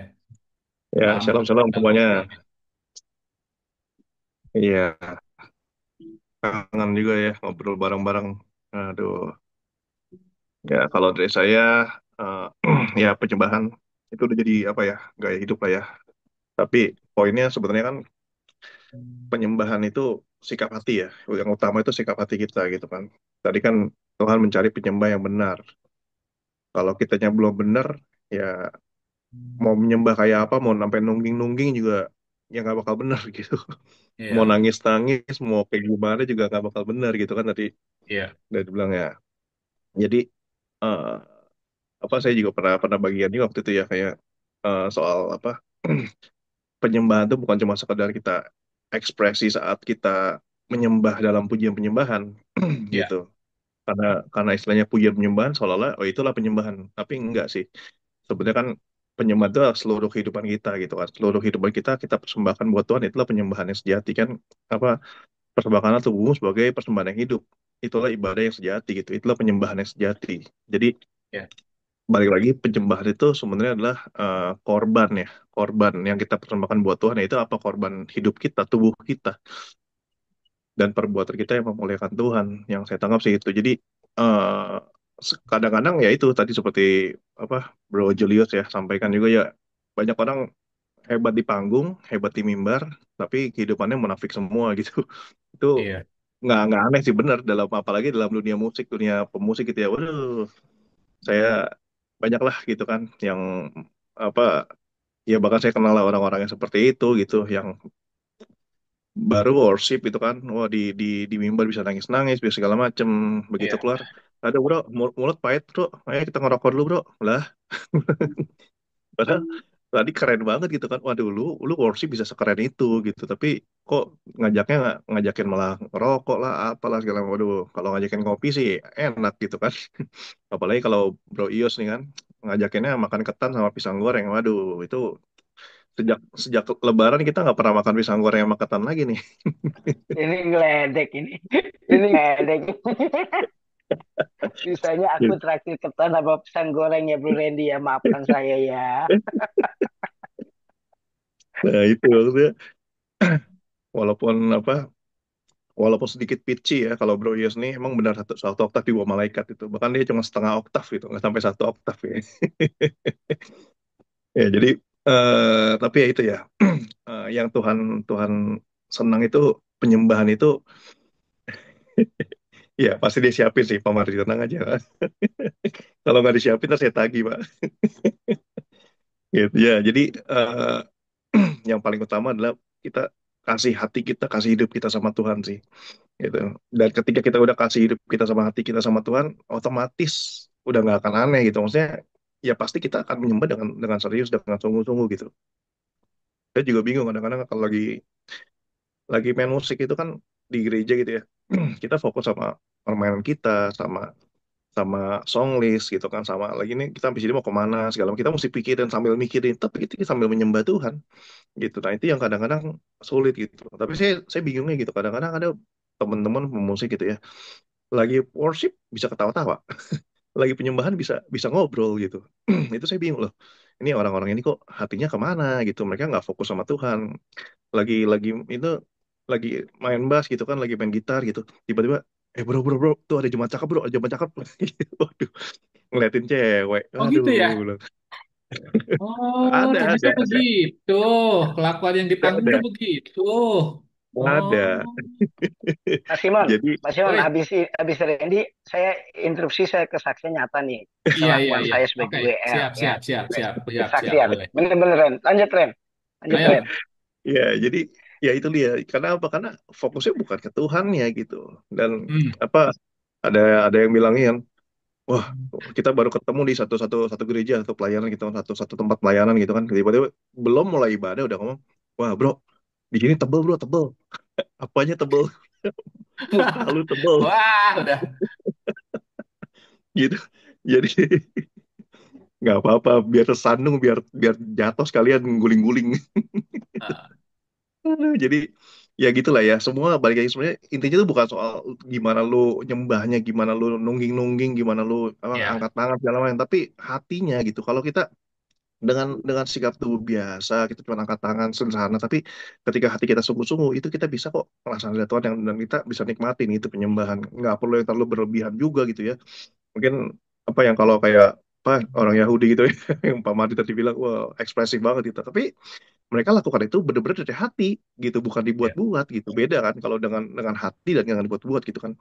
Ya, Lama shalom-shalom kita semuanya. ngobrol. Iya, kangen juga ya ngobrol bareng-bareng. Aduh, ya kalau dari saya, eh, ya penyembahan itu udah jadi apa ya, gaya hidup lah ya. Tapi poinnya sebenarnya kan penyembahan itu sikap hati ya. Yang utama itu sikap hati kita gitu kan. Tadi kan Tuhan mencari penyembah yang benar. Kalau kitanya belum benar, ya mau menyembah kayak apa, mau sampai nungging-nungging juga, ya nggak bakal benar gitu. Mau Iya, nangis-nangis, mau kayak gimana juga nggak bakal benar gitu kan tadi iya, udah dibilang ya. Jadi eh, apa saya juga pernah pernah bagian juga waktu itu ya kayak soal apa penyembahan itu bukan cuma sekedar kita ekspresi saat kita menyembah dalam pujian penyembahan iya, gitu. Karena istilahnya pujian penyembahan seolah-olah oh itulah penyembahan, tapi enggak sih. Sebenarnya kan penyembahan itu adalah seluruh kehidupan kita gitu kan. Seluruh kehidupan kita kita persembahkan buat Tuhan, itulah penyembahan yang sejati kan. Apa persembahkanlah tubuhmu sebagai persembahan yang hidup. Itulah ibadah yang sejati gitu. Itulah penyembahan yang sejati. Jadi iya, balik lagi penyembahan itu sebenarnya adalah korban ya. Korban yang kita persembahkan buat Tuhan itu apa? Korban hidup kita, tubuh kita, dan perbuatan kita yang memuliakan Tuhan. Yang saya tangkap sih itu. Jadi eh, kadang-kadang ya itu tadi seperti apa Bro Julius ya sampaikan juga ya, banyak orang hebat di panggung, hebat di mimbar, tapi kehidupannya munafik semua gitu. Itu iya, nggak aneh sih, bener, dalam apalagi dalam dunia musik, dunia pemusik gitu ya. Waduh, saya banyak lah gitu kan yang apa ya, bahkan saya kenal lah orang-orang yang seperti itu gitu, yang baru worship gitu kan, wah di mimbar bisa nangis-nangis, bisa segala macem, begitu iya. keluar, ada bro mulut pahit bro, ayo kita ngerokok dulu bro lah. Padahal tadi keren banget gitu kan. Waduh, lu worship bisa sekeren itu gitu. Tapi kok ngajaknya nggak ngajakin malah ngerokok lah, apalah segala macam. Waduh, kalau ngajakin kopi sih enak gitu kan. Apalagi kalau Bro Ios nih kan ngajakinnya makan ketan sama pisang goreng. Waduh, itu sejak sejak Lebaran kita nggak pernah makan pisang goreng sama ketan lagi nih. Ini ngeledek ini. Ini ngeledek. Sisanya aku traktir ketan apa pisang goreng ya Bro Randy ya. Maafkan saya ya. Nah itu maksudnya walaupun apa walaupun sedikit pitchy ya, kalau Bro Ios nih emang benar satu oktav di bawah malaikat itu, bahkan dia cuma setengah oktav gitu, nggak sampai satu oktav ya. Ya, jadi tapi ya itu ya, yang Tuhan Tuhan senang itu penyembahan itu, ya pasti dia siapin sih Pak Mardi, tenang aja. Kalau nggak disiapin ntar saya tagih Pak. Gitu ya. Jadi eh, yang paling utama adalah kita kasih hati kita, kasih hidup kita sama Tuhan sih. Gitu. Dan ketika kita udah kasih hidup kita sama hati kita sama Tuhan, otomatis udah nggak akan aneh gitu. Maksudnya ya pasti kita akan menyembah dengan serius, dengan sungguh-sungguh gitu. Saya juga bingung kadang-kadang kalau lagi main musik itu kan di gereja gitu ya. Kita fokus sama permainan kita, sama sama song list gitu kan, sama lagi nih kita habis ini mau kemana segala macam. Kita mesti pikirin sambil mikirin, tapi kita sambil menyembah Tuhan gitu. Nah itu yang kadang-kadang sulit gitu. Tapi saya bingungnya gitu. Kadang-kadang ada teman-teman pemusik gitu ya, lagi worship bisa ketawa-tawa, lagi penyembahan bisa bisa ngobrol gitu. Itu saya bingung loh. Ini orang-orang ini kok hatinya kemana gitu? Mereka nggak fokus sama Tuhan. Lagi itu lagi main bass gitu kan, lagi main gitar gitu, tiba-tiba bro bro bro tuh ada jemaat cakep bro, ada jemaat cakep. Waduh, ngeliatin cewek, Oh aduh gitu ya? bilang, Oh, ternyata ada begitu. Kelakuan yang di panggung tuh ada begitu. Ada. Oh, Mas Simon, Jadi Mas Simon, wih. habis Randy, saya interupsi, saya kesaksian nyata nih Iya, iya, kelakuan iya. saya Oke, sebagai WL siap, ya. siap, siap, siap, siap, siap, Kesaksian, boleh. bener-bener Ren. Lanjut Ren. Ayo. ya, jadi ya itu dia. Karena apa? Karena fokusnya bukan ke Tuhannya gitu. Dan Hmm. apa? Ada ada yang bilangin, wah kita baru ketemu di satu satu satu gereja atau pelayanan gitu, satu satu tempat pelayanan gitu kan. Tiba-tiba belum mulai ibadah udah ngomong, wah bro, di sini tebel bro, tebel. Apanya tebel? Muka lu tebel Wah, udah. gitu. Jadi nggak apa-apa, biar tersandung, biar biar jatuh sekalian guling-guling. Ah, Aduh, jadi ya gitulah ya. Semua balik lagi sebenarnya intinya tuh bukan soal gimana lu nyembahnya, gimana lu nungging-nungging, gimana lu apa, ya, angkat tangan segala macam, tapi hatinya gitu. Kalau kita dengan sikap tubuh biasa, kita cuma angkat tangan sederhana, tapi ketika hati kita sungguh-sungguh, itu kita bisa kok merasakan dari Tuhan yang dan kita bisa nikmatin itu penyembahan. Nggak perlu yang terlalu berlebihan juga gitu ya. Mungkin apa yang kalau kayak apa orang Yahudi gitu ya, yang Pak Madi tadi bilang, wah ekspresif banget gitu. Tapi mereka lakukan itu benar-benar dari hati gitu, bukan ya, dibuat-buat gitu. Beda kan kalau dengan hati dan dengan dibuat-buat gitu kan.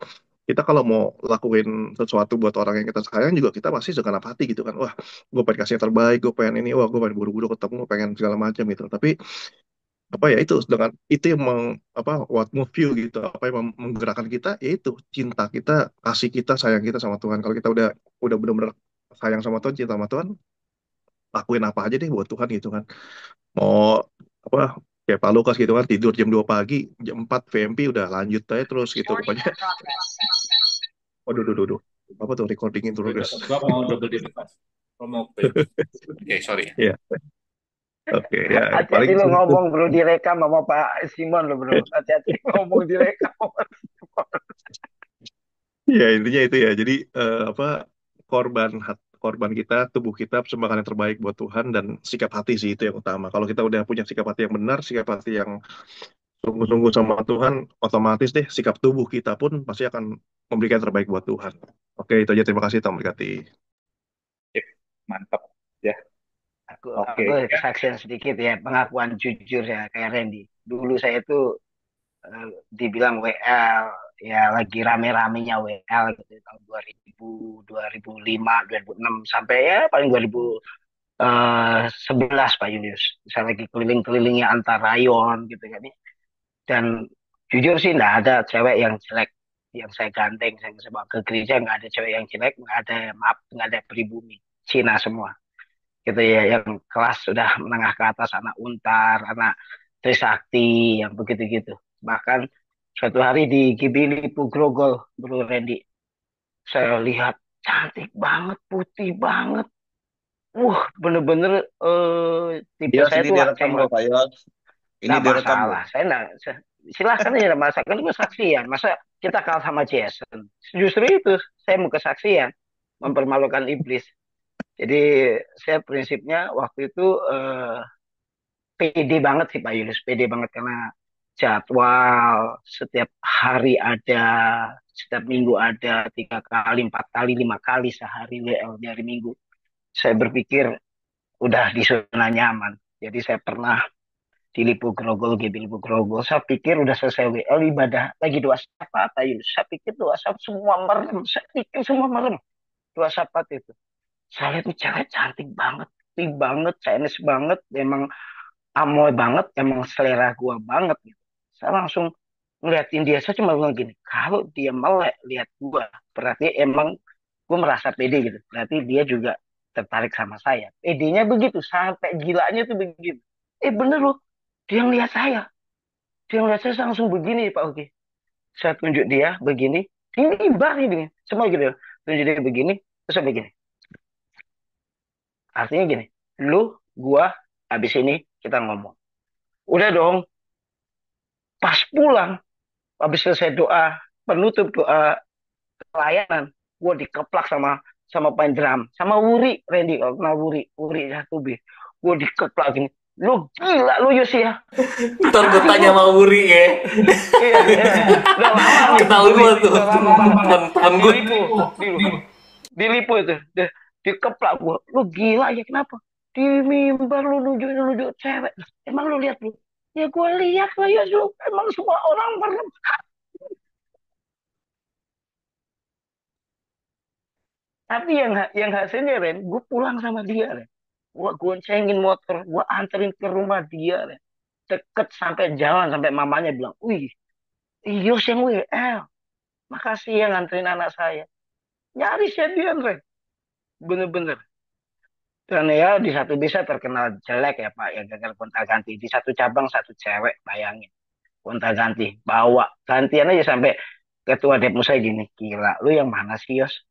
Kita kalau mau lakuin sesuatu buat orang yang kita sayang juga kita pasti segenap hati gitu kan. Wah, gue pengen kasih yang terbaik, gue pengen ini, wah gue pengen buru-buru ketemu, pengen segala macam gitu. Tapi apa ya itu dengan itu yang apa what move you gitu, apa yang menggerakkan kita yaitu cinta kita, kasih kita, sayang kita sama Tuhan. Kalau kita udah benar-benar sayang sama Tuhan, cinta sama Tuhan, lakuin apa aja deh buat Tuhan gitu kan. Mau apa kayak Pak Lukas gitu kan tidur jam 2 pagi, jam 4 VMP udah lanjut aja terus gitu pokoknya. Waduh, duh, duh, duh. Apa tuh recording in progress. gua mau double device. Gua mau play. Oke, sorry. Ya, oke ya paling Hati-hati lo ngomong bro direkam sama Pak Simon lo bro. Hati-hati ngomong direkam sama Simon. ya intinya itu ya. Jadi apa korban kita, tubuh kita, persembahan yang terbaik buat Tuhan dan sikap hati sih itu yang utama. Kalau kita udah punya sikap hati yang benar, sikap hati yang sungguh-sungguh sama Tuhan, otomatis deh sikap tubuh kita pun pasti akan memberikan yang terbaik buat Tuhan. Oke, itu aja. Terima kasih, Tom. Berkati. Sip, mantap. Ya, Aku oke. Ya, kesaksian sedikit ya, pengakuan jujur ya kayak Randy. Dulu saya itu dibilang WL, ya lagi rame-ramenya WL gitu tahun 2000, 2005, 2006 sampai ya paling 2011 Pak Julius. Saya lagi keliling-kelilingnya antar rayon gitu kan. Dan jujur sih nggak ada cewek yang jelek yang saya ganteng, saya bawa ke gereja nggak ada cewek yang jelek, nggak ada maaf nggak ada pribumi, Cina semua gitu ya, yang kelas sudah menengah ke atas, anak Untar, anak Trisakti, yang begitu-gitu. Bahkan suatu hari di Gibili Pugrogol, Bro Randy, saya lihat cantik banget, putih banget. Bener-bener tipe Yos, saya ini tuh direkam cengol. loh, Pak Yos. Ini Nggak direkam loh. masalah, silahkan aja masalah, kan itu kesaksian. Masa kita kalah sama Jason? Justru itu, saya mau kesaksian, mempermalukan iblis. Jadi saya prinsipnya waktu itu pede banget sih Pak Yunus, pede banget karena jadwal setiap hari ada, setiap minggu ada 3 kali, 4 kali, 5 kali sehari WL dari minggu. Saya berpikir udah di zona nyaman. Jadi saya pernah di Lipo Grogol, GB Lipo Grogol. Saya pikir udah selesai WL ibadah lagi doa syafaat Pak Yunus. Saya pikir doa syafaat semua merem. Saya pikir semua merem doa syafaat itu. Saya lihat tuh cewek cantik banget, cantik banget, Chinese banget, memang amoy banget, emang selera gua banget gitu. Saya langsung ngeliatin dia, saya cuma bilang gini, kalau dia melek lihat gua, berarti emang gua merasa pede gitu. Berarti dia juga tertarik sama saya. Pedenya begitu, sampai gilanya tuh begitu. Bener loh, dia ngeliat saya. Dia ngeliat saya langsung begini Pak Oki. Saya tunjuk dia begini, ini bar ini, semua gitu. Tunjuk dia begini, terus saya begini. Artinya gini, lu, gua, habis ini kita ngomong. Udah dong, pas pulang, habis selesai doa, penutup doa pelayanan, gue dikeplak sama sama main drum, sama Wuri, Randy, kalau kenal Wuri, Wuri satu B, gue dikeplak gini, lu gila lu Yus ya, Ntar gue hati-hati tanya lu, sama Wuri ya. iya, iya, udah lama Kenal Wuri, gue tuh, udah lama banget, teman-teman di gue. Lipo, di Lipo itu, dikeplak gue, lu gila ya kenapa? Di mimbar lu nuju cewek, emang lu lihat lu, Ya gue lihat lah ya, emang semua orang pernah. Tapi yang hasilnya Ren, gue pulang sama dia Ren. Gue goncengin motor, gue anterin ke rumah dia Ren. Deket sampai jalan, sampai mamanya bilang, wih, Yos yang WL. Makasih ya nganterin anak saya. Nyaris ya dia Ren. Bener-bener. Dan ya di satu desa terkenal jelek ya Pak, ya gagal gonta-ganti. Di satu cabang satu cewek, bayangin. Gonta-ganti, bawa. Gantian aja sampai ketua Depmu saya gini, gila, lu yang mana sih Yos?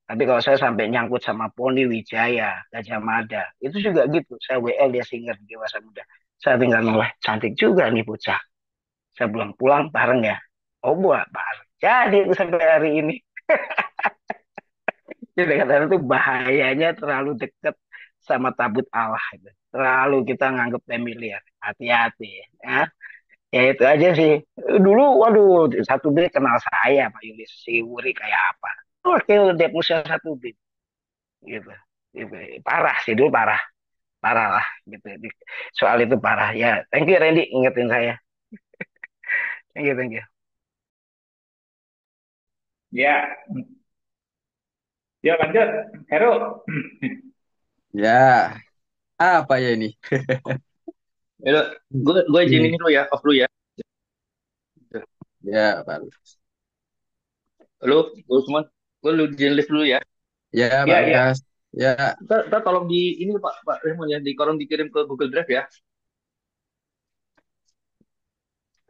Tapi kalau saya sampai nyangkut sama Poni Wijaya, Gajah Mada, itu juga gitu. Saya WL dia singer di dewasa muda. Saya tinggal noleh, cantik juga nih bocah. Saya pulang-pulang bareng ya. Oh buat bareng. Jadi itu sampai hari ini. Jadi kata itu bahayanya terlalu dekat sama tabut Allah. Itu. Terlalu kita nganggap familiar. Hati-hati ya. Ya itu aja sih. Dulu waduh satu B kenal saya Pak Yulis. Si Wuri kayak apa. Oke, Dep Musa satu B. Gitu. Gitu. Parah sih dulu parah. Parah lah gitu. Soal itu parah. Ya, thank you Randy ingetin saya. Thank you, thank you. Ya, ya lanjut. Heru. Ya, apa ya ini? Ya, gue izinin dulu ya, off dulu ya. Ya, baru. Lu semua, lu izin lift dulu ya. Ya, Pak Ya, ya. Lukas. Ya, Ntar tolong di ini Pak Raymond ya, tolong dikirim ke Google Drive ya.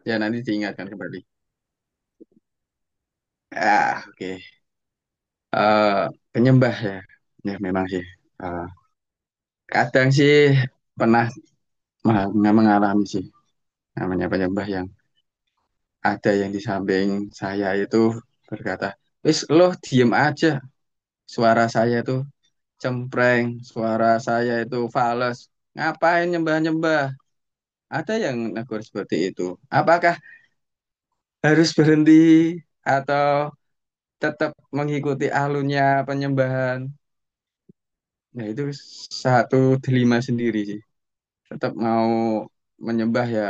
ya nanti diingatkan kembali. Ah, oke. Penyembah ya. Ya, memang sih. Eh, kadang sih pernah mengalami sih namanya penyembah yang ada yang di samping saya itu berkata, wis lo diem aja. Suara saya itu cempreng, suara saya itu fales. Ngapain nyembah-nyembah? Ada yang negur seperti itu. Apakah harus berhenti atau tetap mengikuti alurnya penyembahan? Nah, itu satu dilema sendiri sih. Tetap mau menyembah ya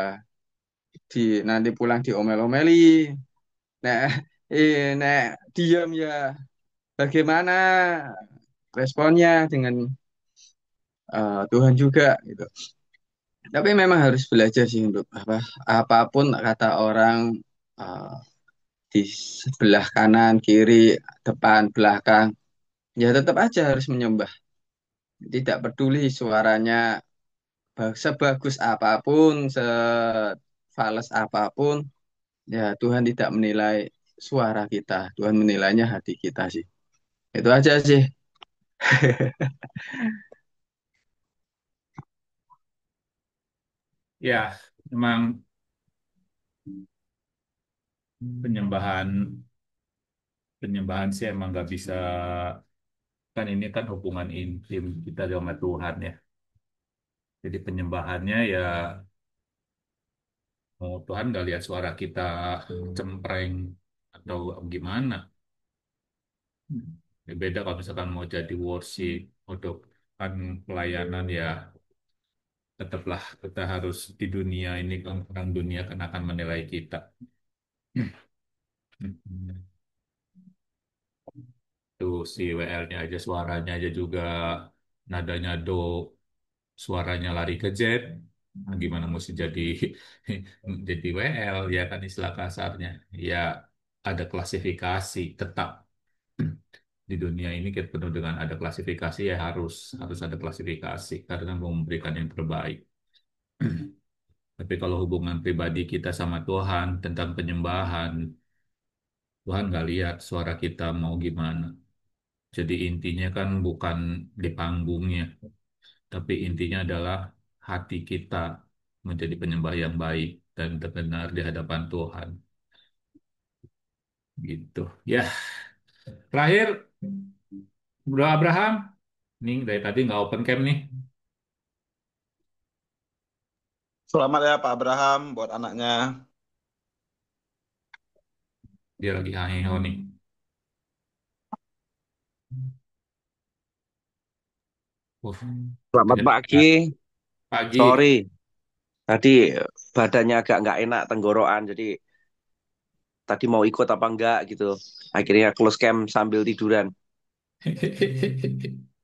di nanti pulang diomel-omeli. Nah, nah diam ya. Bagaimana responnya dengan Tuhan juga gitu. Tapi memang harus belajar sih untuk apa apapun kata orang eh, di sebelah kanan, kiri, depan, belakang, ya tetap aja harus menyembah. Tidak peduli suaranya sebagus apapun, sefales apapun, ya Tuhan tidak menilai suara kita. Tuhan menilainya hati kita sih. Itu aja sih. Ya, memang penyembahan penyembahan sih emang nggak bisa, kan ini kan hubungan intim kita sama Tuhan ya. Jadi penyembahannya ya mau Tuhan nggak lihat suara kita cempreng atau gimana. Ya beda kalau misalkan mau jadi worship untuk kan pelayanan ya tetaplah kita harus di dunia ini kan orang dunia kan akan menilai kita. Tuh si WL-nya aja suaranya aja juga nadanya do, suaranya lari ke Z. Nah, gimana mesti jadi jadi WL ya kan istilah kasarnya. Ya ada klasifikasi tetap di dunia ini kita penuh dengan ada klasifikasi ya harus harus ada klasifikasi karena mau memberikan yang terbaik. Tapi kalau hubungan pribadi kita sama Tuhan tentang penyembahan, Tuhan nggak lihat suara kita mau gimana. Jadi intinya kan bukan di panggungnya, tapi intinya adalah hati kita menjadi penyembah yang baik dan benar di hadapan Tuhan. Gitu. Ya, terakhir Bro Abraham, nih dari tadi nggak open cam nih. Selamat ya Pak Abraham buat anaknya. Dia lagi hangiho nih. Uh, Selamat tidak pagi. pagi. Sorry, Tadi badannya agak nggak enak, tenggorokan. Jadi tadi mau ikut apa enggak gitu. Akhirnya close camp sambil tiduran.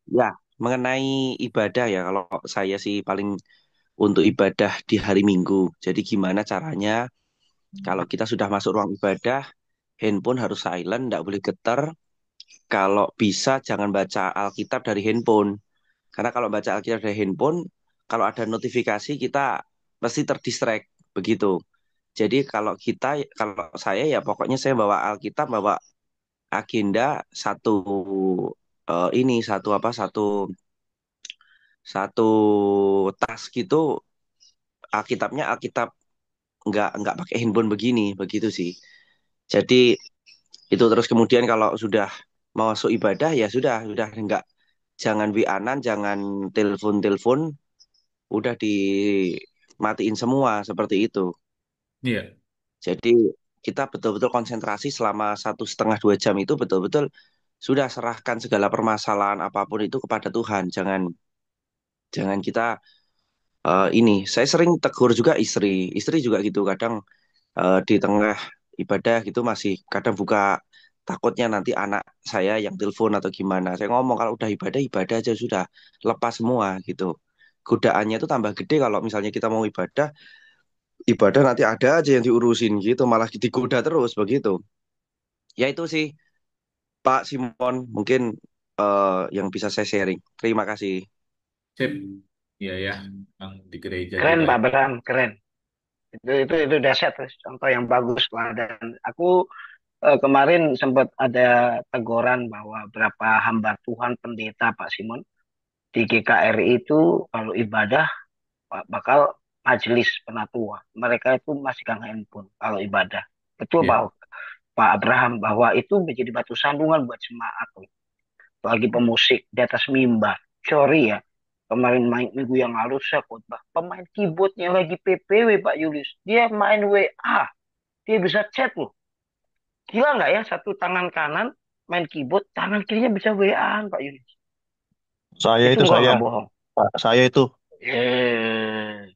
Ya, mengenai ibadah ya, kalau saya sih paling untuk ibadah di hari Minggu. Jadi gimana caranya kalau kita sudah masuk ruang ibadah, handphone harus silent, nggak boleh getar. Kalau bisa jangan baca Alkitab dari handphone. Karena kalau baca Alkitab dari handphone, kalau ada notifikasi kita pasti terdistract begitu. Jadi kalau saya ya pokoknya saya bawa Alkitab, bawa agenda satu ini satu apa satu tas gitu, Alkitabnya Alkitab nggak pakai handphone begini begitu sih. Jadi itu terus kemudian kalau sudah mau masuk ibadah ya sudah nggak, jangan WA-an, jangan telepon-telepon, udah dimatiin semua seperti itu. Iya, Jadi kita betul-betul konsentrasi selama 1,5 2 jam itu betul-betul sudah serahkan segala permasalahan apapun itu kepada Tuhan. Jangan jangan kita ini. Saya sering tegur juga istri. Istri juga gitu. Kadang di tengah ibadah gitu masih kadang buka, takutnya nanti anak saya yang telepon atau gimana. Saya ngomong kalau udah ibadah ibadah aja sudah, lepas semua gitu. Godaannya itu tambah gede kalau misalnya kita mau ibadah, ibadah nanti ada aja yang diurusin gitu, malah digoda terus begitu. Ya itu sih Pak Simon, mungkin yang bisa saya sharing. Terima kasih. sip. Iya ya, Bang, di gereja Keren juga Pak ya. Bram, keren. Itu dahsyat, contoh yang bagus lah. Dan aku kemarin sempat ada teguran bahwa berapa hamba Tuhan pendeta Pak Simon di GKRI itu kalau ibadah bakal majelis penatua. Mereka itu masih gang handphone kalau ibadah. Betul Iya. Pak Abraham bahwa itu menjadi batu sandungan buat jemaat. Lagi pemusik di atas mimbar. Sorry ya, kemarin minggu yang lalu saya khotbah. Pemain keyboardnya lagi PPW Pak Yulius. Dia main WA. Dia bisa chat loh. Gila nggak ya, satu tangan kanan main keyboard, tangan kirinya bisa WA Pak Yulius. Saya Itu itu saya, nggak bohong. Pak, saya itu. Eh,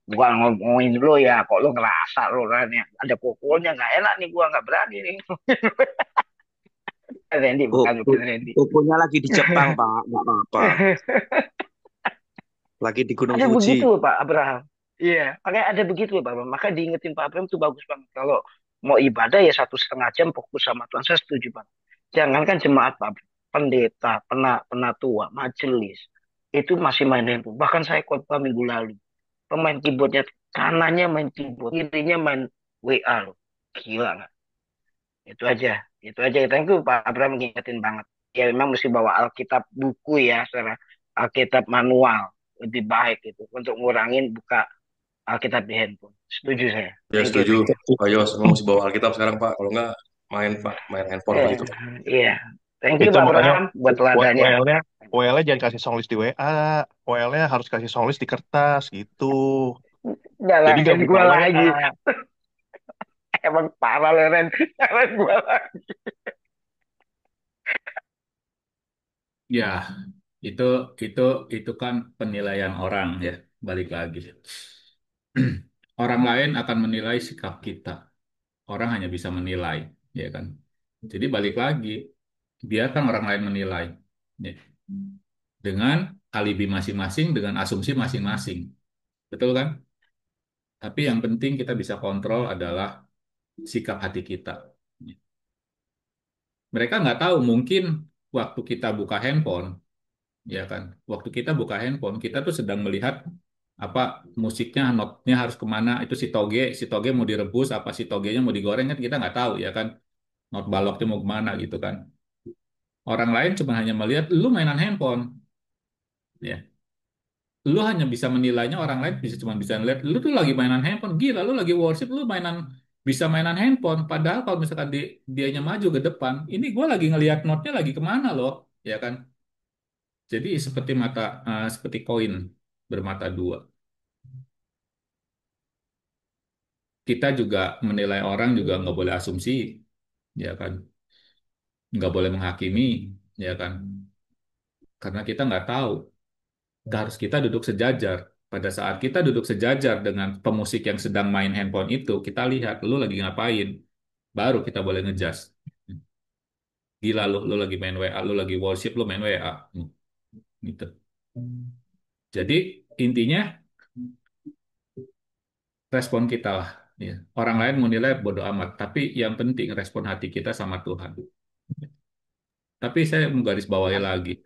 bukan ngomongin dulu ya, kok lo ngerasa lo kan ya. Ada pukulnya nggak enak nih, gua nggak berani nih. Randy, Oh, bukan, bukan Randy. pokoknya lagi di Jepang Pak, nggak apa-apa. Lagi di Gunung Ada Fuji. begitu loh Pak Abraham. Iya, makanya ada begitu loh Pak Abraham. Maka diingetin Pak Abraham itu bagus banget. Kalau mau ibadah ya 1,5 jam fokus sama Tuhan. Saya setuju Pak. Jangankan jemaat Pak Abraham. Pendeta, penatua, majelis. Itu masih main handphone. Bahkan saya khotbah minggu lalu. Pemain keyboardnya kanannya main keyboard. Kirinya main WA loh. Gila nggak? Itu aja. Itu aja. Thank you Pak Abraham ngingetin banget. Ya memang mesti bawa Alkitab buku ya. Secara Alkitab manual lebih baik itu untuk ngurangin buka Alkitab di handphone. Setuju saya. Ya Thank you, setuju. thank you. Ayo, semua mesti bawa Alkitab sekarang, Pak. Kalau nggak, main, Pak. Main handphone Eh, begitu. iya. Thank you Itu Pak makanya Abraham buat teladannya. WL-nya, WL-nya jangan kasih songlist di WA. WL-nya harus kasih songlist di kertas gitu. Jadi Jangan nggak buka gua lagi. WA. Emang parah Leren. Jangan gua lagi. Ya, itu itu itu kan penilaian orang ya, balik lagi. Orang lain akan menilai sikap kita. Orang hanya bisa menilai, ya kan? Jadi balik lagi, biarkan orang lain menilai, ya. Dengan alibi masing-masing, dengan asumsi masing-masing, betul kan? Tapi yang penting kita bisa kontrol adalah sikap hati kita. Mereka nggak tahu, mungkin waktu kita buka handphone, ya kan? Waktu kita buka handphone, kita tuh sedang melihat apa musiknya, notnya harus kemana, itu si toge mau direbus, apa si togenya mau digoreng kan kita nggak tahu, ya kan? Not baloknya mau kemana gitu kan? Orang lain cuma hanya melihat lu mainan handphone, ya. Lu hanya bisa menilainya, orang lain cuma bisa lihat lu tuh lagi mainan handphone, gila lu lagi worship lu bisa mainan handphone. Padahal kalau misalkan dianya maju ke depan, ini gue lagi ngelihat notnya lagi kemana loh, ya kan? Jadi seperti koin bermata dua. Kita juga menilai orang juga nggak boleh asumsi, ya kan? Nggak boleh menghakimi, ya kan? Karena kita nggak tahu. Harus kita duduk sejajar. Pada saat kita duduk sejajar dengan pemusik yang sedang main handphone itu, kita lihat lu lagi ngapain, baru kita boleh ngejudge. Gila lu lagi main WA, lu lagi worship, lu main WA. Gitu. Jadi intinya respon kita lah. Ya. Orang lain mau nilai bodo amat, tapi yang penting respon hati kita sama Tuhan. Tapi saya menggarisbawahi lagi,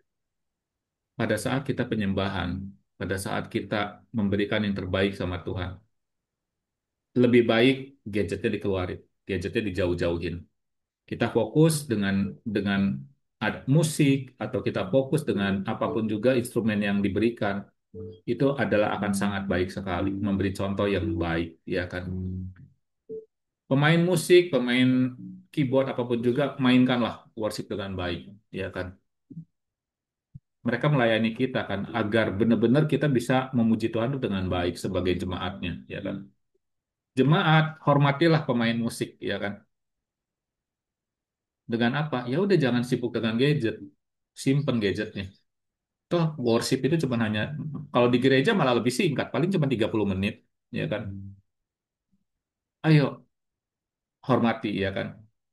pada saat kita penyembahan, pada saat kita memberikan yang terbaik sama Tuhan, lebih baik gadgetnya dikeluarin, gadgetnya dijauh-jauhin. Kita fokus dengan musik atau kita fokus dengan apapun juga instrumen yang diberikan, itu adalah akan sangat baik sekali, memberi contoh yang baik, ya kan? Pemain musik, pemain keyboard apapun juga, mainkanlah worship dengan baik, ya kan? Mereka melayani kita kan, agar benar-benar kita bisa memuji Tuhan itu dengan baik sebagai jemaatnya, ya kan? Jemaat, hormatilah pemain musik, ya kan? Dengan apa? Ya udah jangan sibuk dengan gadget, simpen gadgetnya. Toh worship itu cuma hanya, kalau di gereja malah lebih singkat, paling cuma 30 menit, ya kan? Ayo hormati, ya kan?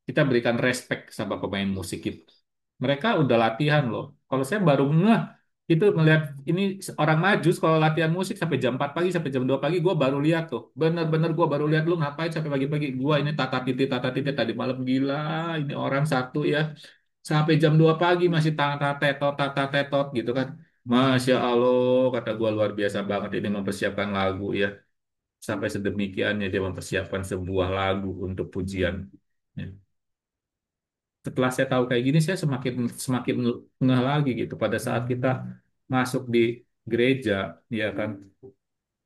Kita berikan respect sama pemain musik itu. Mereka udah latihan loh. Kalau saya baru ngeh itu melihat ini orang maju kalau latihan musik sampai jam 4 pagi sampai jam 2 pagi gue baru lihat tuh. Bener-bener gue baru lihat lu ngapain sampai pagi-pagi. Gue ini tata titik tadi malam gila. Ini orang satu ya. Sampai jam 2 pagi masih tata tetot gitu kan. Masya Allah, kata gue luar biasa banget ini mempersiapkan lagu ya. Sampai sedemikiannya dia mempersiapkan sebuah lagu untuk pujian. Ya. Setelah saya tahu kayak gini, saya semakin semakin ngeh lagi gitu. Pada saat kita masuk di gereja, ya kan,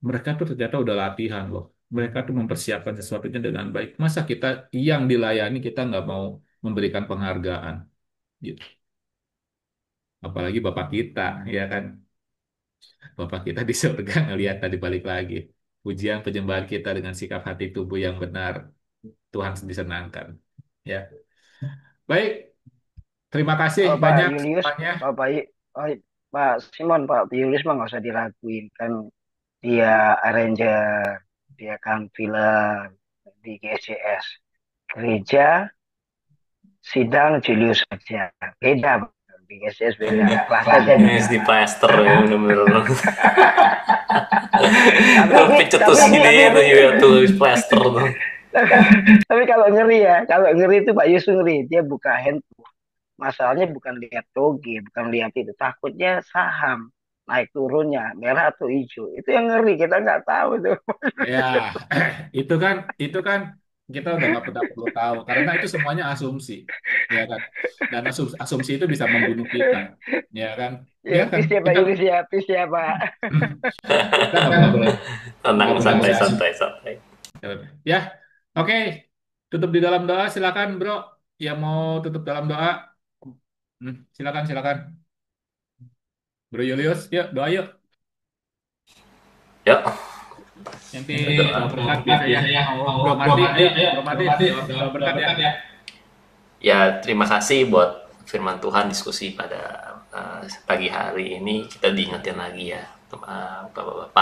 mereka tuh ternyata udah latihan loh. Mereka tuh mempersiapkan sesuatunya dengan baik. Masa kita yang dilayani kita nggak mau memberikan penghargaan, gitu. Apalagi Bapak kita, ya kan, Bapak kita di surga ngelihat tadi balik lagi. Pujian penyembahan kita dengan sikap hati tubuh yang benar, Tuhan disenangkan. Ya, baik. Terima kasih Oh, Pak banyak Julius, semuanya. Oh, Pak Simon, Pak Julius mah nggak usah diraguin kan, dia arranger, dia kan filler di GCS. Gereja sidang Julius saja, beda di GCS, beda Iya, kelasnya beda. ini di plaster ya bener-bener. Tapi Pencetus tapi gini itu juga tulis plaster tuh. tapi kalau ngeri itu Pak Yusuf ngeri, dia buka handphone. Masalahnya bukan lihat toge, bukan lihat itu, takutnya saham naik turunnya merah atau hijau, itu yang ngeri, kita nggak tahu itu. Ya, itu kan kita udah nggak pernah perlu tahu karena itu semuanya asumsi, ya kan? Dan asumsi itu bisa membunuh kita, ya kan? Ya Ya kan? please ya Pak Kita Yunus ya, please ya Pak. kita nggak Tenang, boleh santai, asumsi. santai, santai. Ya, oke. Tutup di dalam doa, silakan, bro. Yang mau tutup dalam doa, silakan, silakan. Bro Julius, yuk doa yuk. Yuk. Nanti doa berkat biasanya. Bro Marti, ayo, Bro Marti, doa berkat ya. Ya, terima kasih buat firman Tuhan diskusi pada pagi hari ini. Kita diingetin lagi ya, Bapak-bapak.